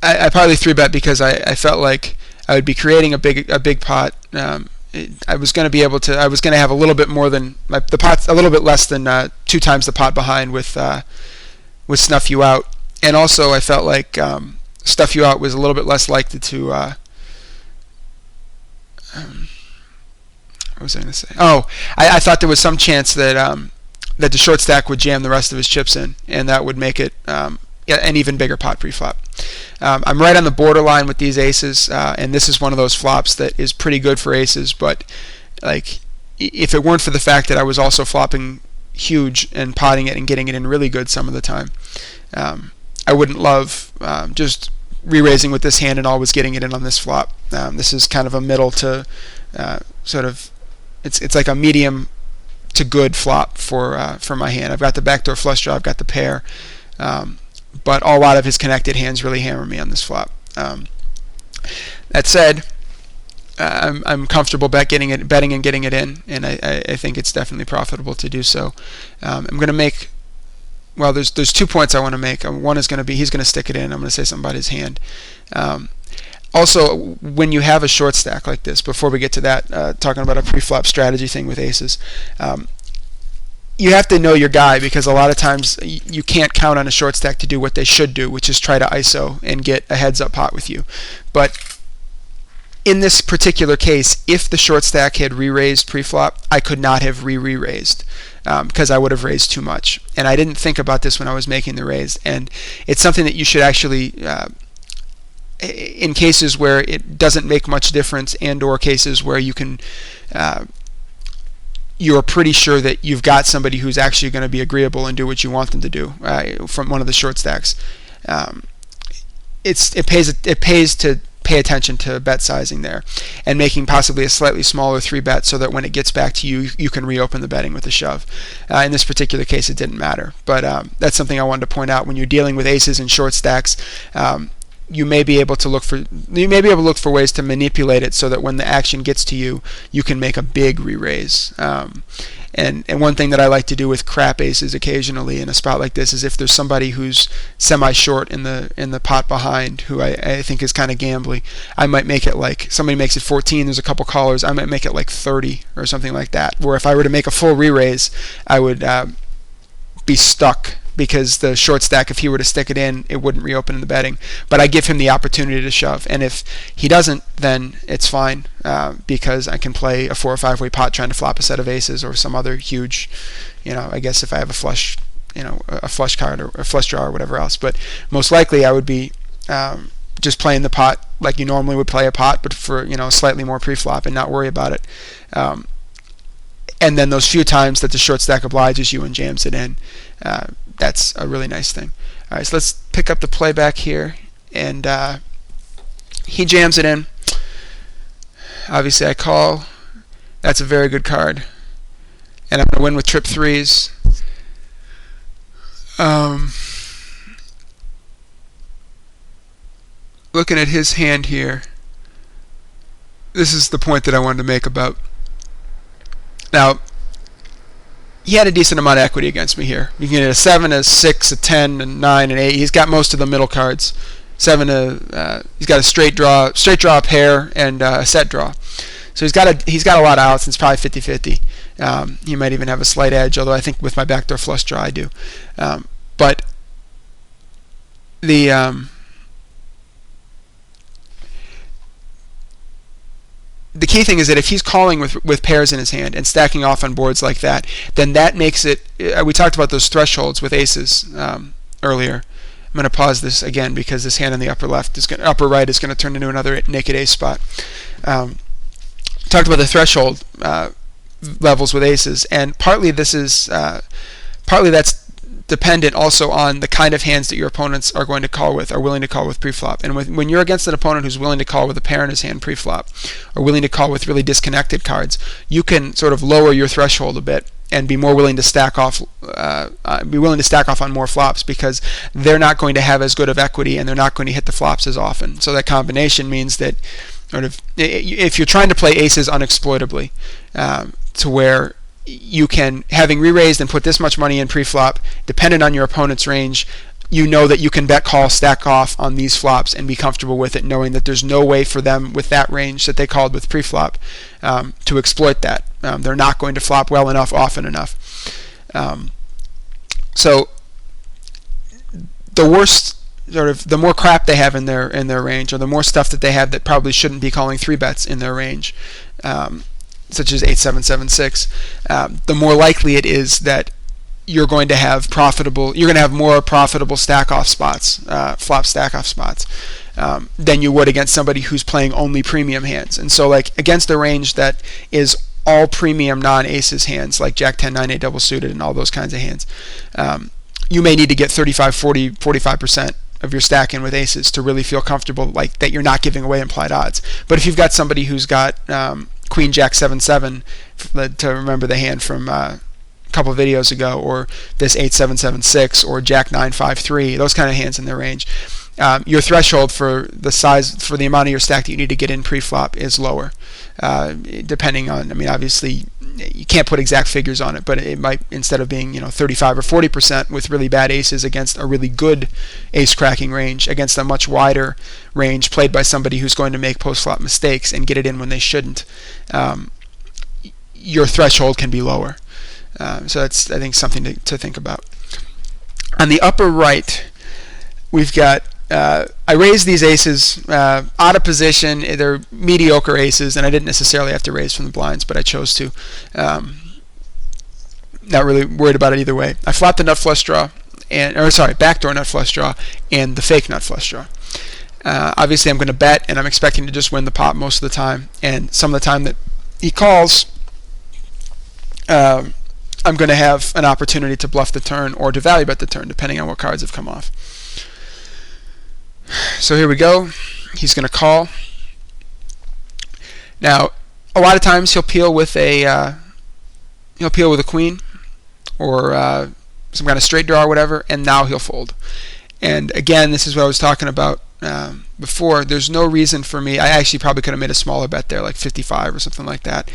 partly 3-bet because I felt like I would be creating a big pot. I was going to have a little bit more than the pot's a little bit less than 2 times the pot behind with Snuff You Out, and also I felt like Stuff You Out was a little bit less likely to. What was I going to say? Oh, I thought there was some chance that the short stack would jam the rest of his chips in, and that would make it an even bigger pot pre-flop. I'm right on the borderline with these aces, and this is one of those flops that is pretty good for aces, but like if it weren't for the fact that I was also flopping huge and potting it and getting it in really good some of the time, I wouldn't love just re-raising with this hand and always getting it in on this flop. This is kind of a middle to sort of, it's like a medium to good flop for my hand. I've got the backdoor flush draw, I've got the pair, but a lot of his connected hands really hammer me on this flop. That said, I'm comfortable betting and getting it in, and I think it's definitely profitable to do so. I'm going to make, well, there's 2 points I want to make. One is going to be he's going to stick it in. I'm going to say something about his hand. Also, when you have a short stack like this, before we get to that, talking about a pre-flop strategy thing with aces, you have to know your guy, because a lot of times you can't count on a short stack to do what they should do, which is try to ISO and get a heads-up pot with you. But in this particular case, if the short stack had re-raised pre-flop, I could not have re-raised because I would have raised too much. And I didn't think about this when I was making the raise. And it's something that you should actually, in cases where it doesn't make much difference, and or cases where you can, you're pretty sure that you've got somebody who's actually going to be agreeable and do what you want them to do from one of the short stacks. It pays to pay attention to bet sizing there, and making possibly a slightly smaller 3-bet so that when it gets back to you, you can reopen the betting with a shove. In this particular case, it didn't matter, but that's something I wanted to point out. When you're dealing with aces and short stacks, you may be able to look for ways to manipulate it so that when the action gets to you, you can make a big re-raise. And one thing that I like to do with crap aces occasionally in a spot like this is if there's somebody who's semi-short in the pot behind who I think is kind of gambly, I might make it like somebody makes it 14. There's a couple callers. I might make it like 30 or something like that. Where if I were to make a full re-raise, I would be stuck, because the short stack, if he were to stick it in, it wouldn't reopen in the betting. But I give him the opportunity to shove, and if he doesn't, then it's fine, because I can play a 4 or 5-way pot trying to flop a set of aces or some other huge, I guess if I have a flush, a flush card or a flush draw or whatever else. But most likely I would be just playing the pot like you normally would play a pot, but for slightly more pre-flop, and not worry about it. And then those few times that the short stack obliges you and jams it in, that's a really nice thing. All right, so let's pick up the playback here, and he jams it in. Obviously I call. That's a very good card, and I'm going to win with trip 3s. Looking at his hand here, this is the point that I wanted to make about. Now, he had a decent amount of equity against me here. You can get a 7, a 6, a 10, a 9, and 8. He's got most of the middle cards. He's got a straight draw, pair, and a set draw. So he's got a lot of outs, and it's probably 50-50. He might even have a slight edge, although I think with my backdoor flush draw I do. But the key thing is that if he's calling with pairs in his hand and stacking off on boards like that, then that makes it. We talked about those thresholds with aces earlier. I'm going to pause this again because this hand in the upper right is going to turn into another naked ace spot. Talked about the threshold levels with aces, and partly that's dependent also on the kind of hands that your opponents are going to call with, are willing to call with preflop. And when you're against an opponent who's willing to call with a pair in his hand preflop, or willing to call with really disconnected cards, you can sort of lower your threshold a bit and be more willing to stack off, on more flops, because they're not going to have as good of equity and they're not going to hit the flops as often. So that combination means that, sort of, if you're trying to play aces unexploitably, to where you can, having re-raised and put this much money in pre-flop, dependent on your opponent's range, you know that you can bet call, stack off on these flops and be comfortable with it, knowing that there's no way for them with that range that they called with pre-flop to exploit that. They're not going to flop well enough, often enough. So the worst, sort of, the more crap they have in their range, or the more stuff that they have that probably shouldn't be calling 3-bets in their range, such as 8, 7, 7, 6, the more likely it is that you're going to have more profitable stack-off spots, flop stack-off spots, than you would against somebody who's playing only premium hands. And so, like, against a range that is all premium non-aces hands, like Jack 10, 9, 8 double suited and all those kinds of hands, you may need to get 35, 40, 45% of your stack in with aces to really feel comfortable, like, that you're not giving away implied odds. But if you've got somebody who's got Queen Jack 7-7, to remember the hand from a couple of videos ago, or this 8-7-7-6, or Jack 9-5-3, those kind of hands in their range, your threshold for the amount of your stack that you need to get in pre-flop is lower, depending on, obviously you can't put exact figures on it, but it might, instead of being 35 or 40% with really bad aces against a really good ace cracking range, against a much wider range played by somebody who's going to make post-flop mistakes and get it in when they shouldn't, your threshold can be lower. So that's, I think, something to think about. On the upper right, we've got, I raised these aces out of position. They're mediocre aces, and I didn't necessarily have to raise from the blinds, but I chose to. Not really worried about it either way. I flopped the nut flush draw, backdoor nut flush draw, and the fake nut flush draw. Obviously, I'm going to bet, and I'm expecting to just win the pot most of the time. And some of the time that he calls, I'm going to have an opportunity to bluff the turn or to value bet the turn, depending on what cards have come off. So here we go. He's going to call. Now, a lot of times he'll peel with a queen or some kind of straight draw or whatever, and now he'll fold. And again, this is what I was talking about before. There's no reason for me. I actually probably could have made a smaller bet there, like 55 or something like that.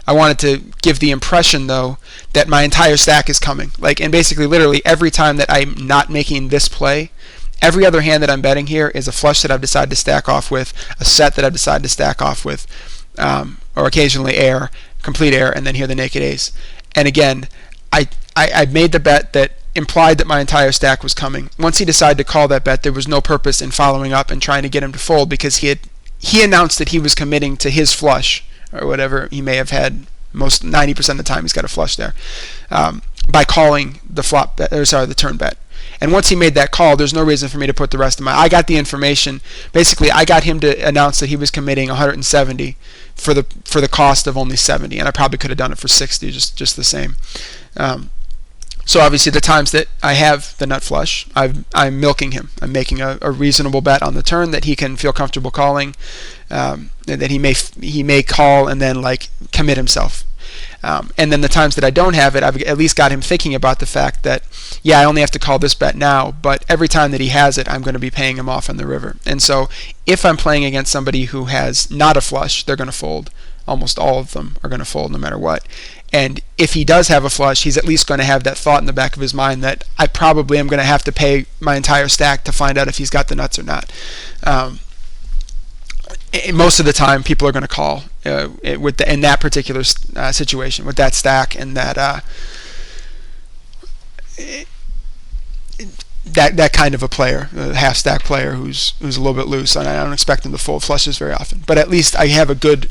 I wanted to give the impression, though, that my entire stack is coming. And basically, literally, every time that I'm not making this play, every other hand that I'm betting here is a flush that I've decided to stack off with, a set that I've decided to stack off with, or occasionally air, complete air, and then here the naked ace. And again, I made the bet that implied that my entire stack was coming. Once he decided to call that bet, there was no purpose in following up and trying to get him to fold, because he announced that he was committing to his flush or whatever he may have had. Most 90% of the time he's got a flush there, by calling the the turn bet. And once he made that call, there's no reason for me to put the rest of I got the information. Basically, I got him to announce that he was committing 170 for the cost of only 70, and I probably could have done it for 60, just the same. So obviously, the times that I have the nut flush, I'm milking him. I'm making a reasonable bet on the turn that he can feel comfortable calling, and that he may call and then commit himself. And then the times that I don't have it, I've at least got him thinking about the fact that, yeah, I only have to call this bet now, but every time that he has it, I'm going to be paying him off on the river. And so if I'm playing against somebody who has not a flush, they're going to fold. Almost all of them are going to fold no matter what. And if he does have a flush, he's at least going to have that thought in the back of his mind that I probably am going to have to pay my entire stack to find out if he's got the nuts or not. Most of the time, people are going to call in that particular situation with that stack and that kind of a player, a half stack player who's a little bit loose, and I don't expect him to fold flushes very often. But at least I have a good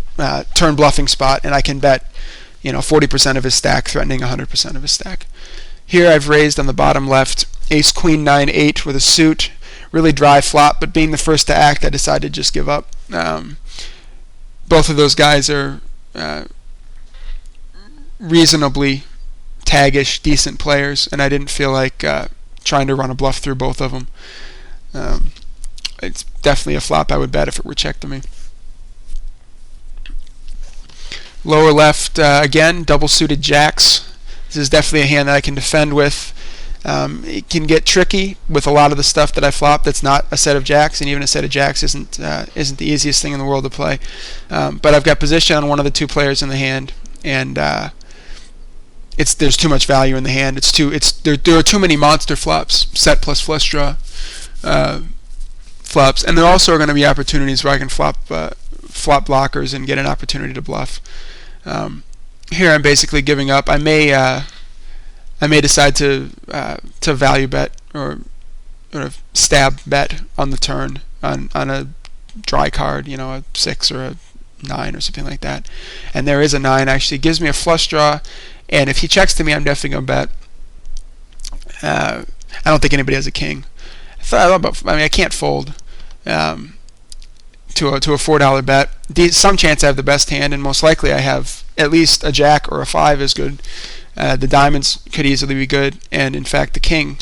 turn bluffing spot, and I can bet 40% of his stack, threatening 100% of his stack. Here I've raised on the bottom left ace queen 9-8 with a suit. Really dry flop, but being the first to act, I decided to just give up. Both of those guys are reasonably taggish, decent players, and I didn't feel like trying to run a bluff through both of them. It's definitely a flop I would bet if it were checked to me. Lower left, again, double suited jacks. This is definitely a hand that I can defend with. It can get tricky with a lot of the stuff that I flop that's not a set of jacks, and even a set of jacks isn't the easiest thing in the world to play. But I've got position on one of the two players in the hand, and there's too much value in the hand. There are too many monster flops, set plus flush draw flops, and there also are going to be opportunities where I can flop blockers and get an opportunity to bluff. Here I'm basically giving up. I may decide to value bet or stab bet on the turn on a dry card, a 6 or a 9 or something like that. And there is a 9 actually. It gives me a flush draw, and if he checks to me, I'm definitely going to bet. I don't think anybody has a king. I can't fold to a $4 bet. Some chance I have the best hand, and most likely I have at least a jack or a 5 is good. The diamonds could easily be good, and in fact the king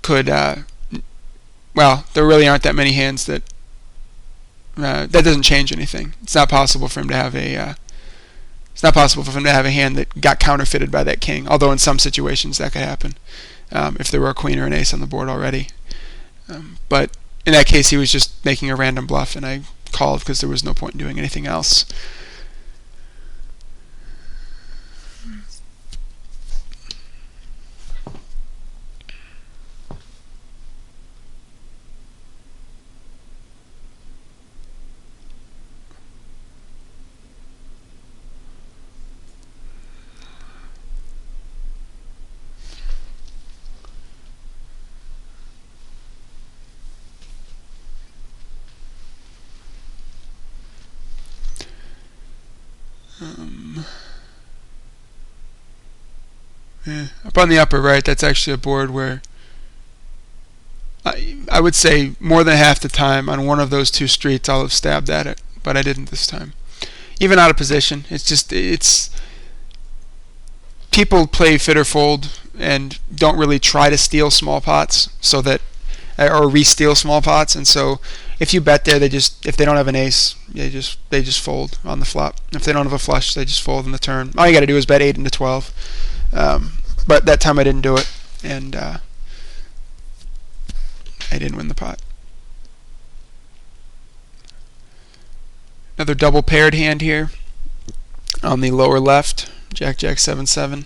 could. Well, there really aren't that many hands that doesn't change anything. It's not possible for him to have a. It's not possible for him to have a hand that got counterfeited by that king. Although in some situations that could happen, if there were a queen or an ace on the board already. But in that case, he was just making a random bluff, and I called because there was no point in doing anything else. Up on the upper right, that's actually a board where I would say more than half the time on one of those two streets I'll have stabbed at it, but I didn't this time. Even out of position, it's people play fit or fold and don't really try to steal small pots, so that or re-steal small pots. And so if you bet there, if they don't have an ace, they just fold on the flop. If they don't have a flush, they just fold on the turn. All you got to do is bet 8 into 12. But that time I didn't do it, and I didn't win the pot. Another double paired hand here on the lower left, Jack, Jack, 7, 7.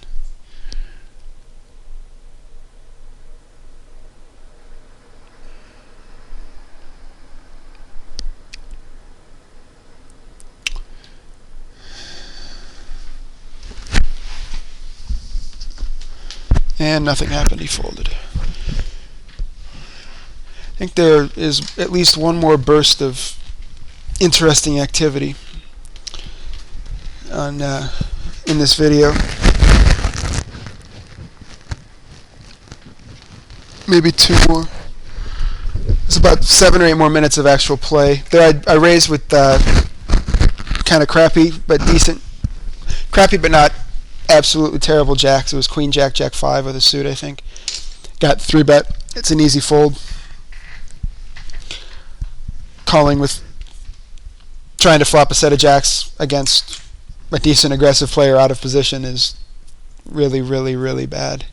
And nothing happened, he folded. I think there is at least one more burst of interesting activity on in this video. Maybe 2 more. It's about 7 or 8 more minutes of actual play. There I raised with kind of crappy but decent. Crappy but not absolutely terrible jacks. It was Queen Jack, Jack 5 with a suit, I think. Got 3-bet. It's an easy fold. Calling with trying to flop a set of jacks against a decent aggressive player out of position is really, really, really bad.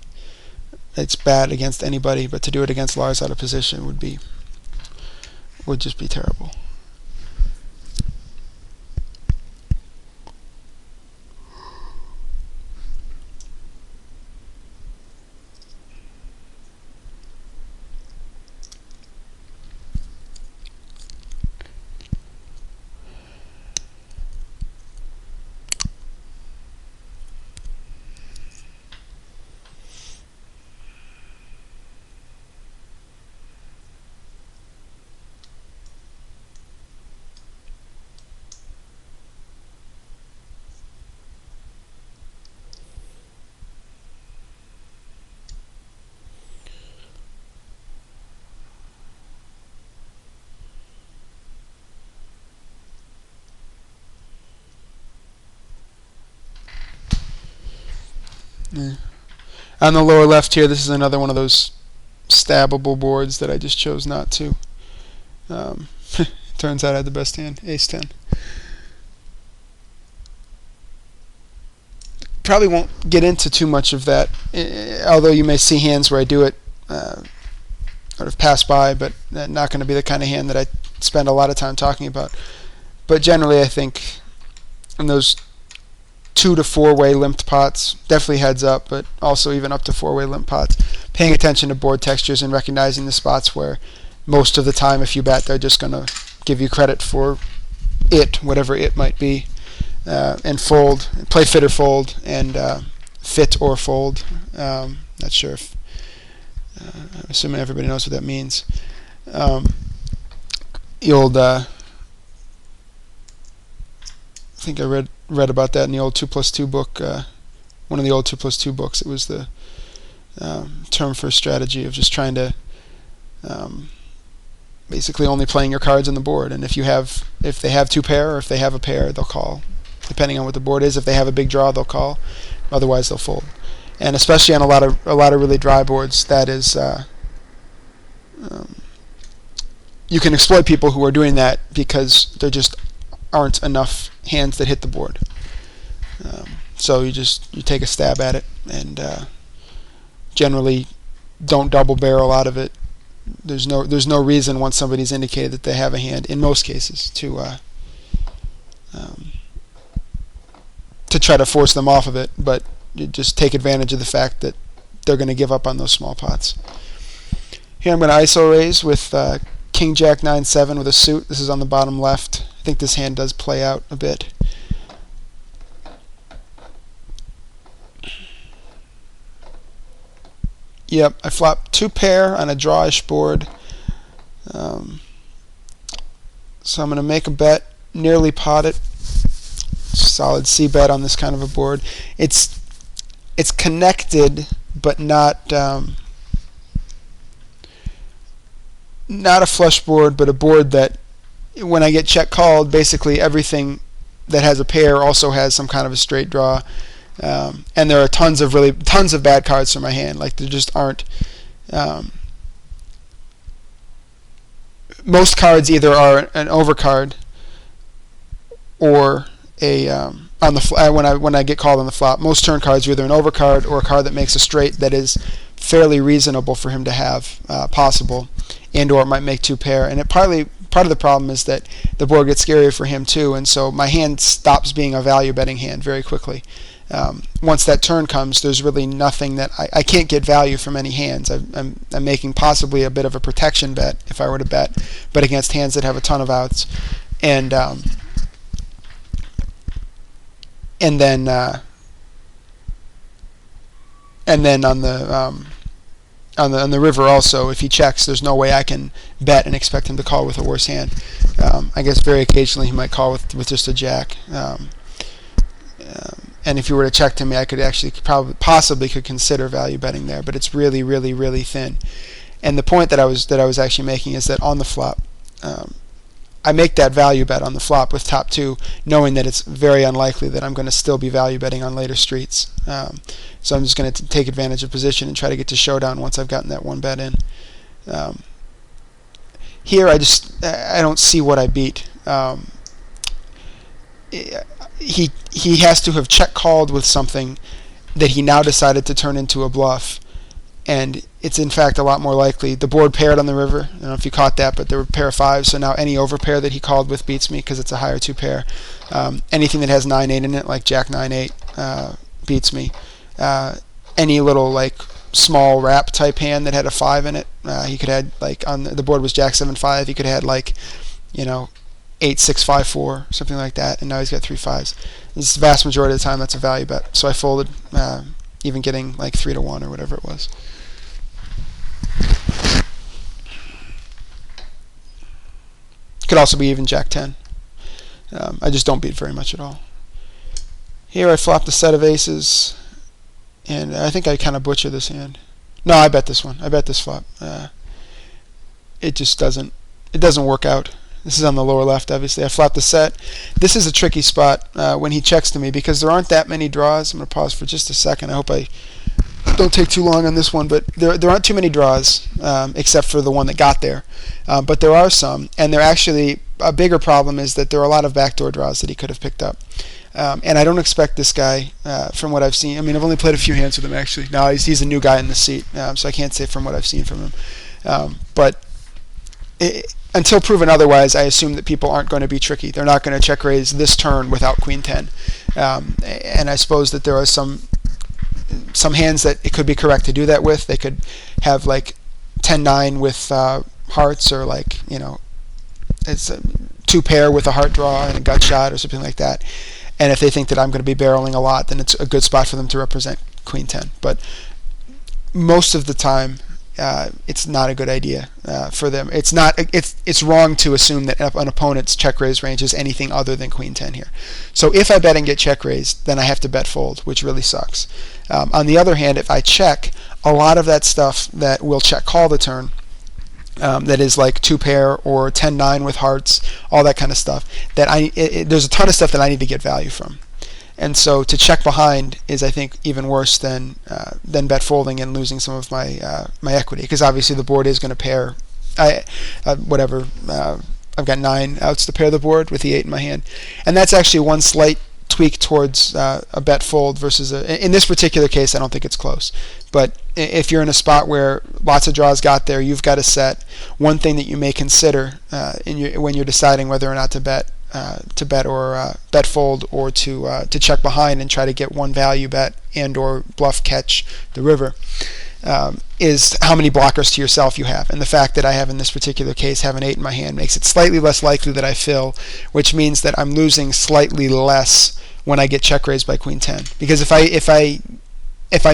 It's bad against anybody, but to do it against Lars out of position would just be terrible. Yeah. On the lower left here, this is another one of those stabbable boards that I just chose not to. Turns out I had the best hand, ace 10. Probably won't get into too much of that, although you may see hands where I do it sort of pass by, but not going to be the kind of hand that I spend a lot of time talking about. But generally, I think in those 2 to 4-way limped pots, definitely heads up, but also even up to 4-way limp pots, paying attention to board textures and recognizing the spots where most of the time if you bet they're just going to give you credit for it, whatever it might be, and fold, play fit or fold, and fit or fold. Not sure if I'm assuming everybody knows what that means. The old I think I read about that in the old 2+2 book, one of the old 2+2 books. It was the term for a strategy of just trying to basically only playing your cards on the board. And if they have 2 pair, or if they have a pair, they'll call. Depending on what the board is, if they have a big draw, they'll call. Otherwise, they'll fold. And especially on a lot of really dry boards, that is you can exploit people who are doing that because there just aren't enough hands that hit the board. So you take a stab at it, and generally don't double barrel out of it. There's no reason once somebody's indicated that they have a hand, in most cases, to try to force them off of it, but you just take advantage of the fact that they're going to give up on those small pots. Here I'm going to ISO raise with King Jack 9-7 with a suit. This is on the bottom left. I think this hand does play out a bit. Yep, I flopped 2 pair on a drawish board. So I'm going to make a bet, nearly pot it. Solid C bet on this kind of a board. It's connected, but not a flush board, but a board that when I get check called, basically everything that has a pair also has some kind of a straight draw. And there are tons of bad cards for my hand. Like there just aren't most cards either are an overcard or a on the when I get called on the flop. Most turn cards are either an overcard or a card that makes a straight that is fairly reasonable for him to have possible, and or it might make two pair. And part of the problem is that the board gets scarier for him too, and so my hand stops being a value betting hand very quickly. Once that turn comes, there's really nothing that I can't get value from any hands. I'm making possibly a bit of a protection bet if I were to bet, but against hands that have a ton of outs, and then on the river also, if he checks, there's no way I can bet and expect him to call with a worse hand. I guess very occasionally he might call with just a jack. And if you were to check to me, I could actually possibly consider value betting there, but it's really, really, really thin. And the point that I was actually making is that on the flop, I make that value bet on the flop with top two, knowing that it's very unlikely that I'm going to still be value betting on later streets. So I'm just going to take advantage of position and try to get to showdown once I've gotten that one bet in. Here, I don't see what I beat. He has to have check called with something that he now decided to turn into a bluff, and it's in fact a lot more likely. The board paired on the river. I don't know if you caught that, but there were a pair of fives, so now any overpair that he called with beats me because it's a higher two pair. Anything that has 9-8 in it, like Jack 9-8, beats me. Any little like small wrap type hand that had a 5 in it, he could have like on the board was Jack 7-5. He could have had like 8-6-5-4, something like that, and now he's got 3 5s. This is the vast majority of the time that's a value bet. So I folded, even getting like 3-1 or whatever it was. Could also be even Jack 10. I just don't beat very much at all. Here I flopped a set of aces, and I think I kind of butchered this hand. No, I bet this one. I bet this flop. It just doesn't work out. This is on the lower left, obviously. I flopped the set. This is a tricky spot when he checks to me because there aren't that many draws. I'm going to pause for just a second. I hope I don't take too long on this one, but there aren't too many draws except for the one that got there. But there are some, and they're actually a bigger problem is that there are a lot of backdoor draws that he could have picked up. And I don't expect this guy, from what I've seen. I mean, I've only played a few hands with him, actually. Now he's a new guy in the seat, so I can't say from what I've seen from him. But until proven otherwise, I assume that people aren't going to be tricky. They're not going to check raise this turn without Queen 10. And I suppose that there are some hands that it could be correct to do that with. They could have like 10-9 with hearts, or like it's a two pair with a heart draw and a gut shot or something like that. And if they think that I'm going to be barreling a lot, then it's a good spot for them to represent Queen 10. But most of the time, it's not a good idea for them. It's wrong to assume that an opponent's check raise range is anything other than Queen 10 here. So if I bet and get check raised, then I have to bet fold, which really sucks. On the other hand, if I check, a lot of that stuff that will check call the turn, that is like two pair or 10-9 with hearts, all that kind of stuff, that there's a ton of stuff that I need to get value from. And so to check behind is, I think, even worse than bet folding and losing some of my equity, because obviously the board is going to pair. I've got 9 outs to pair the board with the 8 in my hand, and that's actually one slight tweak towards a bet fold versus in this particular case. I don't think it's close, but if you're in a spot where lots of draws got there, you've got a set. One thing that you may consider when you're deciding whether or not to bet or bet fold, or to check behind and try to get one value bet and or bluff catch the river, is how many blockers to yourself you have. And the fact that I have in this particular case have an 8 in my hand makes it slightly less likely that I fill, which means that I'm losing slightly less when I get check raised by Queen 10. Because if I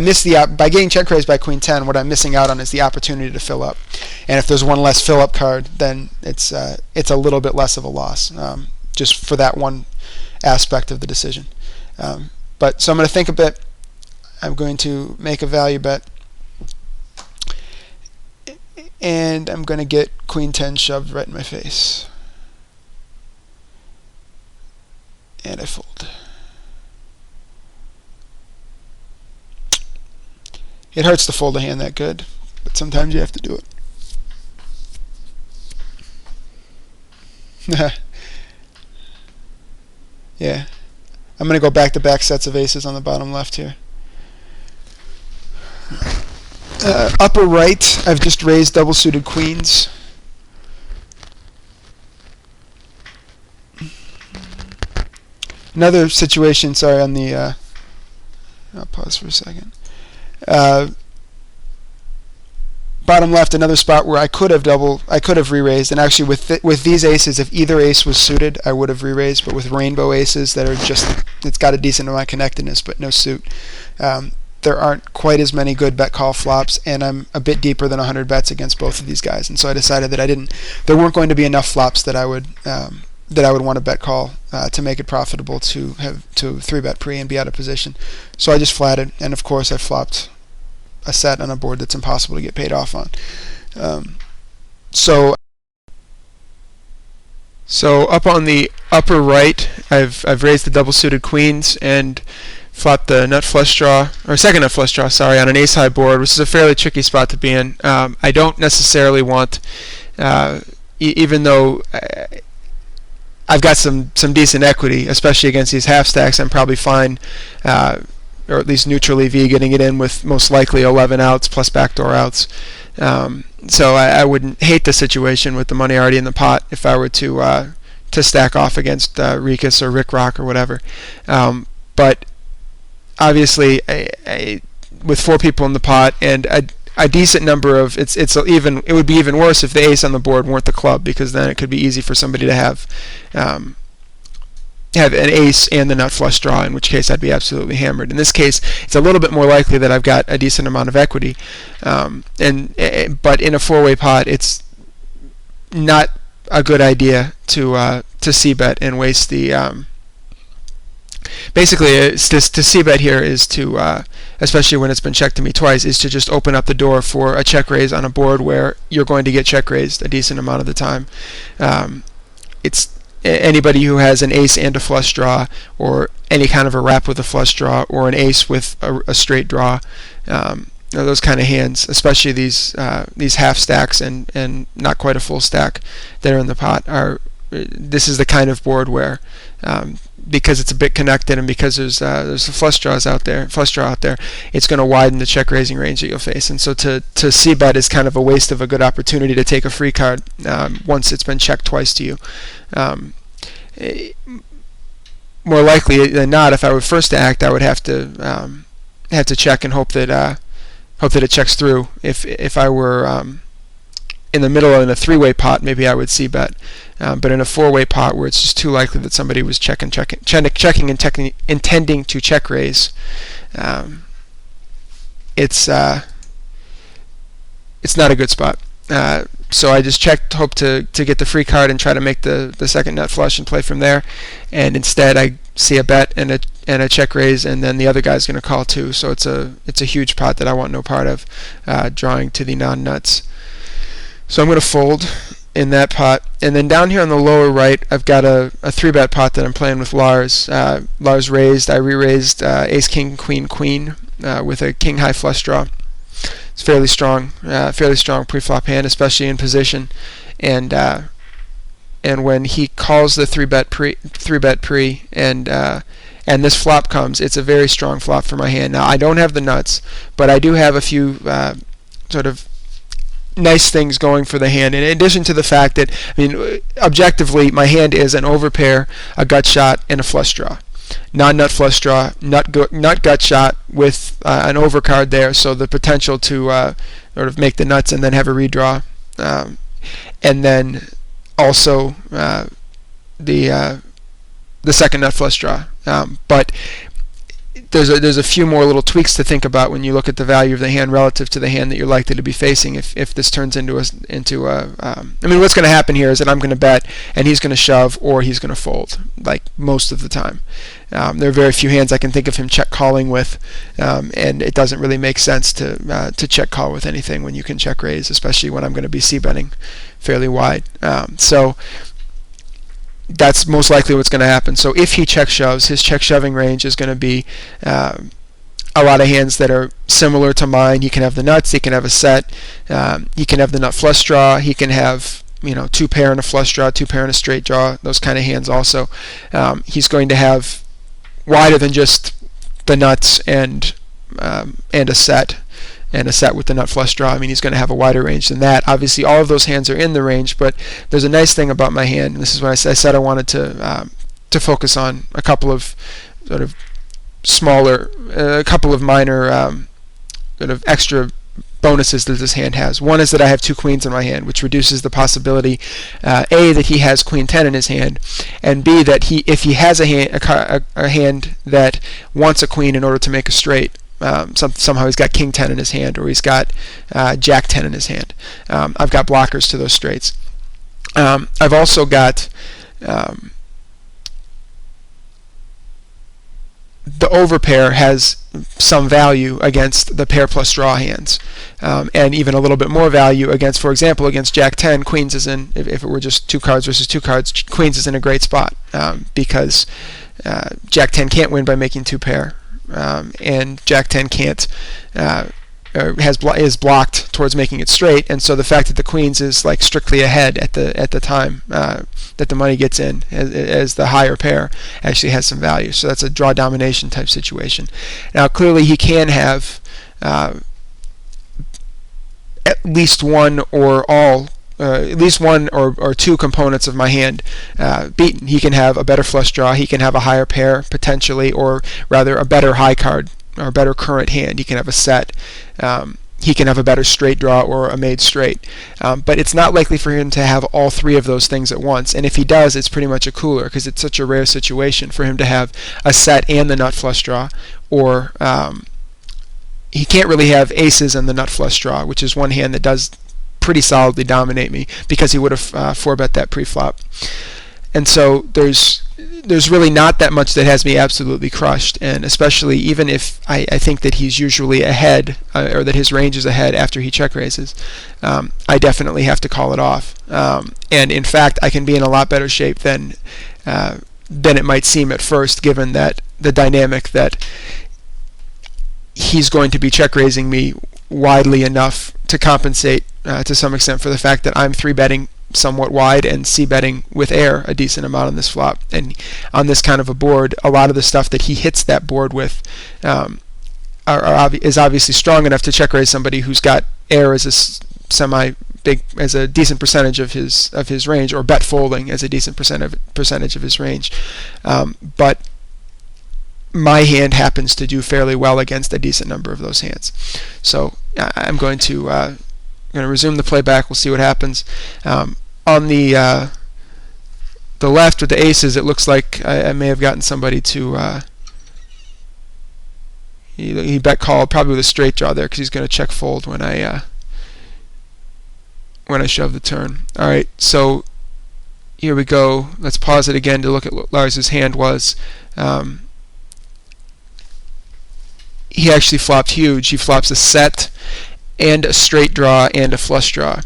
miss by getting check raised by Queen 10, what I'm missing out on is the opportunity to fill up. And if there's one less fill up card, then it's a little bit less of a loss, just for that one aspect of the decision. So I'm going to think a bit. I'm going to make a value bet, and I'm going to get Queen 10 shoved right in my face. And I fold. It hurts to fold a hand that good, but sometimes you have to do it. Yeah. I'm going to go back-to-back sets of aces on the bottom left here. Upper right, I've just raised double-suited queens. Another situation, sorry, on the... I'll pause for a second. Bottom left, another spot where I could have re-raised, and actually with these aces, if either ace was suited, I would have re-raised. But with rainbow aces that are just, it's got a decent amount of connectedness, but no suit, there aren't quite as many good bet call flops, and I'm a bit deeper than 100 bets against both of these guys, and so I decided that there weren't going to be enough flops that I would want to bet call to make it profitable to 3-bet pre and be out of position. So I just flatted, and of course I flopped a set on a board that's impossible to get paid off on. So up on the upper right, I've raised the double suited queens and flopped the nut flush draw, or second nut flush draw, sorry, on an ace high board, which is a fairly tricky spot to be in. I don't necessarily want, even though I've got some decent equity, especially against these half stacks, I'm probably fine, or at least neutral EV, getting it in with most likely 11 outs plus backdoor outs. So I wouldn't hate the situation with the money already in the pot if I were to stack off against Rikus or Rick Rock or whatever. But obviously, with 4 people in the pot and a decent number of it would be even worse if the ace on the board weren't the club, because then it could be easy for somebody to have an ace and the nut flush draw, in which case I'd be absolutely hammered. In this case, it's a little bit more likely that I've got a decent amount of equity, but in a 4-way pot, it's not a good idea to c-bet and waste the. Basically, to c-bet here is to, especially when it's been checked to me twice, is to just open up the door for a check raise on a board where you're going to get check raised a decent amount of the time. It's anybody who has an ace and a flush draw, or any kind of a wrap with a flush draw, or an ace with a straight draw, those kind of hands, especially these half stacks and not quite a full stack that are in the pot, this is the kind of board where, because it's a bit connected and because there's a flush draw out there, it's going to widen the check raising range that you'll face. And so to c-bet is kind of a waste of a good opportunity to take a free card once it's been checked twice to you. More likely than not, if I were first to act, I would have to check and hope that it checks through. If I were in the middle in a 3-way pot, maybe I would c-bet. But in a 4-way pot, where it's just too likely that somebody was checking and intending to check raise, it's not a good spot. So I just checked, hope to get the free card and try to make the second nut flush and play from there. And instead, I see a bet and a check raise, and then the other guy's going to call too. So it's a huge pot that I want no part of, drawing to the non-nuts. So I'm going to fold in that pot. And then down here on the lower right, I've got a 3-bet pot that I'm playing with Lars. Lars raised. I re-raised ace, king, queen, queen with a king high flush draw. It's fairly strong pre-flop hand, especially in position. And when he calls the 3-bet pre, and this flop comes, it's a very strong flop for my hand. Now I don't have the nuts, but I do have a few sort of nice things going for the hand, in addition to the fact that, objectively, my hand is an overpair, a gut shot, and a flush draw. Non-nut flush draw, nut gut shot with an overcard there, so the potential to sort of make the nuts and then have a redraw, and then also the second nut flush draw. But there's a few more little tweaks to think about when you look at the value of the hand relative to the hand that you're likely to be facing if this turns into what's going to happen here is that I'm going to bet and he's going to shove or he's going to fold, like most of the time. There are very few hands I can think of him check calling with, and it doesn't really make sense to check call with anything when you can check raise, especially when I'm going to be c-betting fairly wide. So that's most likely what's going to happen. So if he check shoves, his check shoving range is going to be a lot of hands that are similar to mine. He can have the nuts, he can have a set, he can have the nut flush draw, he can have two pair and a flush draw, two pair and a straight draw, those kind of hands also. He's going to have wider than just the nuts and a set with the nut flush draw. I mean, he's going to have a wider range than that. Obviously, all of those hands are in the range, but there's a nice thing about my hand, and this is what I said I wanted to focus on a couple of sort of smaller, a couple of minor sort of extra bonuses that this hand has. One is that I have two queens in my hand, which reduces the possibility, A, that he has queen 10 in his hand, and B, that if he has a hand that wants a queen in order to make a straight, somehow he's got king 10 in his hand, or he's got jack 10 in his hand. I've got blockers to those straights. I've also got the overpair has some value against the pair plus draw hands, and even a little bit more value against, for example, against jack 10. Queens is in, if it were just 2 cards versus 2 cards, queens is in a great spot, because jack 10 can't win by making 2 pair, and jack 10 can't is blocked towards making it straight, and so the fact that the queens is like strictly ahead at the time that the money gets in as the higher pair actually has some value. So that's a draw domination type situation. Now clearly he can have at least one or two components of my hand beaten. He can have a better flush draw, he can have a higher pair potentially, or rather a better high card or a better current hand. He can have a set. He can have a better straight draw or a made straight. But it's not likely for him to have all 3 of those things at once. And if he does, it's pretty much a cooler, because it's such a rare situation for him to have a set and the nut flush draw, or he can't really have aces and the nut flush draw, which is one hand that does pretty solidly dominate me, because he would have 4-bet that pre-flop. And so there's really not that much that has me absolutely crushed, and especially even if I think that he's usually ahead, or that his range is ahead after he check raises, I definitely have to call it off. And in fact, I can be in a lot better shape than it might seem at first, given that the dynamic that he's going to be check raising me widely enough to compensate to some extent for the fact that I'm 3-betting somewhat wide and c-betting with air a decent amount on this flop. And on this kind of a board, a lot of the stuff that he hits that board with is obviously strong enough to check raise somebody who's got air as a decent percentage of his range, or bet folding as a decent percentage of his range. But my hand happens to do fairly well against a decent number of those hands. So I'm going to resume the playback. We'll see what happens. On the left with the aces, it looks like I may have gotten somebody to he bet called probably with a straight draw there, because he's going to check fold when I shove the turn. All right, so here we go. Let's pause it again to look at what Lars's hand was. He actually flopped huge. He flops a set and a straight draw and a flush draw,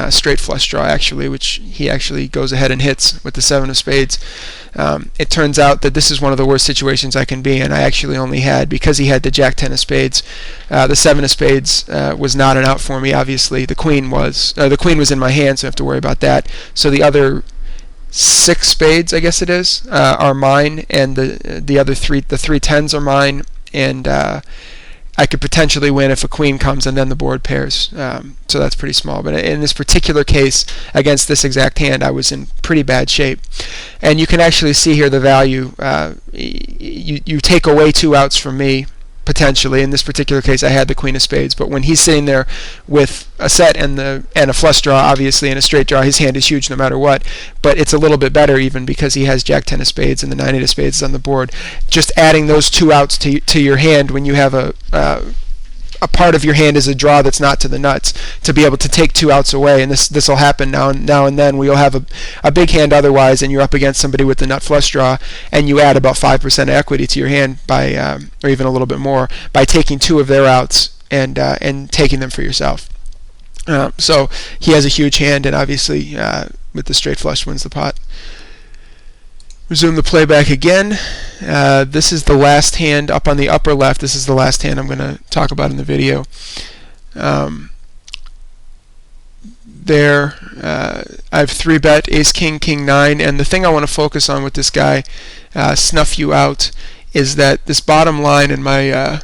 straight flush draw actually, which he actually goes ahead and hits with the 7 of spades. It turns out that this is one of the worst situations I can be in. I actually only had, because he had the jack 10 of spades, the 7 of spades was not an out for me. Obviously the queen was in my hand, so I have to worry about that. So the other 6 spades, I guess it is, are mine, and the other 3 10s are mine, and I could potentially win if a queen comes and then the board pairs. So that's pretty small. But in this particular case, against this exact hand, I was in pretty bad shape. And you can actually see here the value. You take away 2 outs from me, potentially. In this particular case, I had the queen of spades. But when he's sitting there with a set and a flush draw, obviously, and a straight draw, his hand is huge no matter what. But it's a little bit better even because he has jack 10 of spades and the 9 8 of spades is on the board. Just adding those 2 outs to your hand when you have a part of your hand is a draw that's not to the nuts, to be able to take 2 outs away, and this will happen now and then, where you'll have a big hand otherwise, and you're up against somebody with the nut flush draw, and you add about 5% of equity to your hand by, or even a little bit more, by taking 2 of their outs and taking them for yourself. So he has a huge hand, and obviously with the straight flush wins the pot. Resume the playback again. This is the last hand up on the upper left. This is the last hand I'm going to talk about in the video. there. I've 3-bet ace king king 9, and the thing I want to focus on with this guy, Snuff You Out, is that this bottom line in my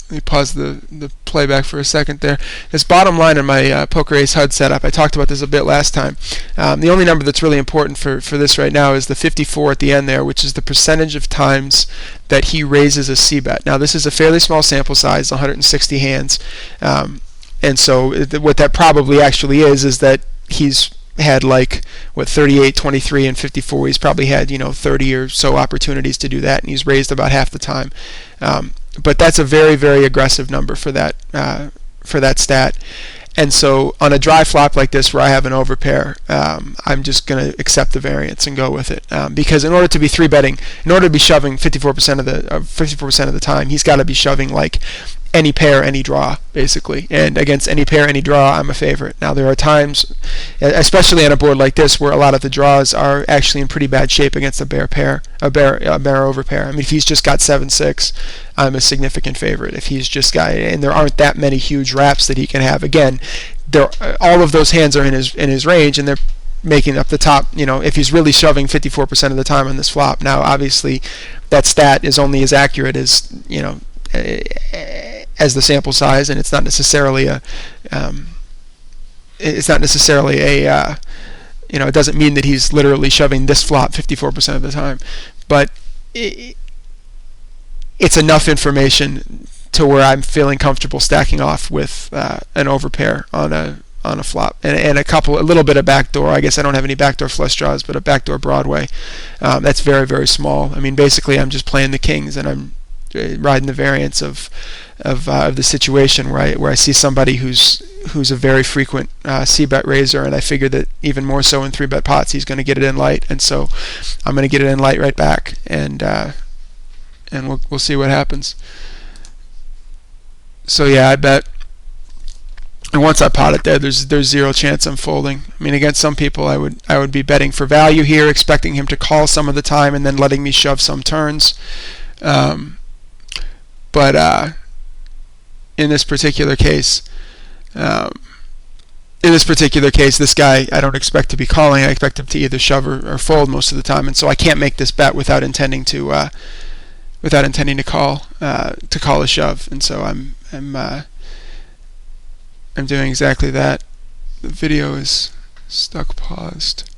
let me pause the playback for a second there. This bottom line in my Poker Ace HUD setup, I talked about this a bit last time. The only number that's really important for this right now is the 54 at the end there, which is the percentage of times that he raises a c-bet. Now this is a fairly small sample size, 160 hands, and so what that probably actually is that he's had like 38, 23, and 54. He's probably had 30 or so opportunities to do that, and he's raised about half the time. But that's a very, very aggressive number for that stat. And so on a dry flop like this where I have an overpair, I'm just going to accept the variance and go with it. Because in order to be 3-betting, in order to be shoving 54% of the time, he's got to be shoving like any pair, any draw, basically. And against any pair, any draw, I'm a favorite. Now there are times, especially on a board like this, where a lot of the draws are actually in pretty bad shape against a bare pair, a bare overpair. I mean, if he's just got 7-6, I'm a significant favorite. If he's just got, and there aren't that many huge wraps that he can have. Again, all of those hands are in his range, and they're making up the top. If he's really shoving 54% of the time on this flop. Now, obviously, that stat is only as accurate as as the sample size, and it's not necessarily a it doesn't mean that he's literally shoving this flop 54% of the time, but it's enough information to where I'm feeling comfortable stacking off with an overpair on a flop, and a little bit of backdoor. I guess I don't have any backdoor flush draws, but a backdoor Broadway. That's very, very small. I mean, basically, I'm just playing the kings, and I'm riding the variance of the situation where I see somebody who's a very frequent c-bet raiser, and I figure that even more so in 3-bet pots he's going to get it in light, and so I'm going to get it in light right back, and we'll see what happens. So yeah, I bet, and once I pot it there, there's zero chance I'm folding. I mean, against some people I would be betting for value here, expecting him to call some of the time and then letting me shove some turns. But in this particular case, this guy I don't expect to be calling. I expect him to either shove or fold most of the time, and so I can't make this bet without intending to call a shove. And so I'm doing exactly that. The video is stuck paused.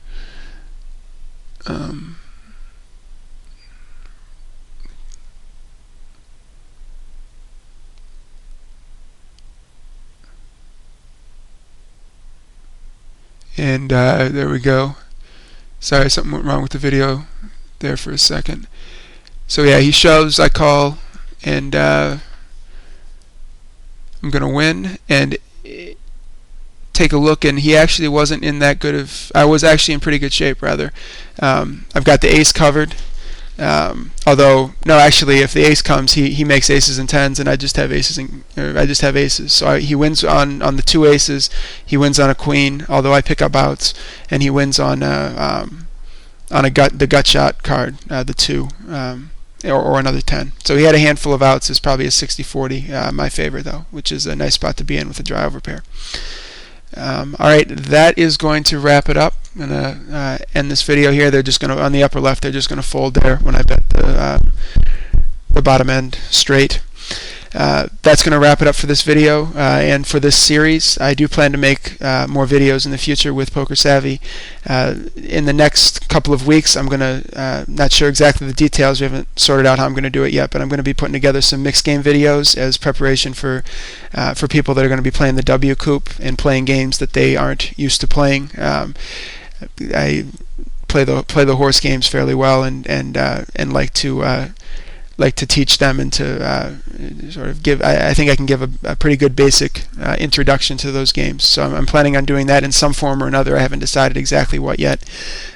And there we go. Sorry, something went wrong with the video there for a second. So yeah, he shoves, I call, and I'm going to win. And take a look, and he actually wasn't in that good of... I was actually in pretty good shape, rather. I've got the ace covered. Although, no, actually, if the ace comes, he makes aces and tens, and I just have aces. So he wins on the 2 aces. He wins on a queen, although I pick up outs, and he wins on the gut shot card, the 2, or another 10. So he had a handful of outs. It's probably a 60-40. My favorite though, which is a nice spot to be in with a dry overpair. Alright, that is going to wrap it up. I'm going to end this video here. They're just going to, on the upper left, they're just going to fold there when I bet the bottom end straight. That's going to wrap it up for this video and for this series. I do plan to make more videos in the future with Pokersavvy. In the next couple of weeks, I'm going to, not sure exactly the details, we haven't sorted out how I'm going to do it yet, but I'm going to be putting together some mixed game videos as preparation for people that are going to be playing the W Coop and playing games that they aren't used to playing. I play the horse games fairly well, and like to teach them and to sort of give. I think I can give a pretty good basic introduction to those games. So I'm planning on doing that in some form or another. I haven't decided exactly what yet,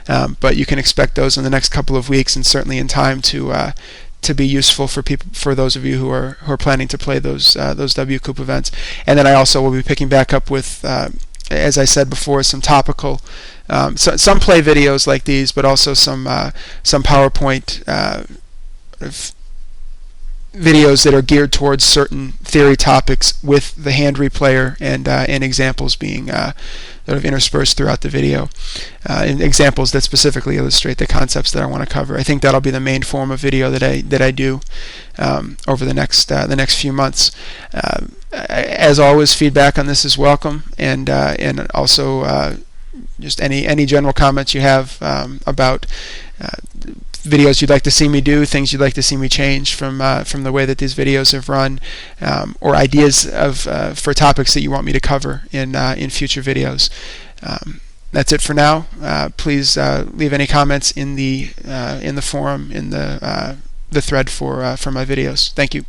but you can expect those in the next couple of weeks, and certainly in time to be useful for those of you who are planning to play those W Coop events. And then I also will be picking back up with, as I said before, some topical, some play videos like these, but also some PowerPoint videos that are geared towards certain theory topics with the hand replayer and examples being sort of interspersed throughout the video, and examples that specifically illustrate the concepts that I want to cover. I think that'll be the main form of video that I do over the next few months. As always, feedback on this is welcome, and also just any general comments you have about videos you'd like to see me do, things you'd like to see me change from the way that these videos have run, or ideas for topics that you want me to cover in future videos. That's it for now. Please leave any comments in the forum, in the thread for my videos. Thank you.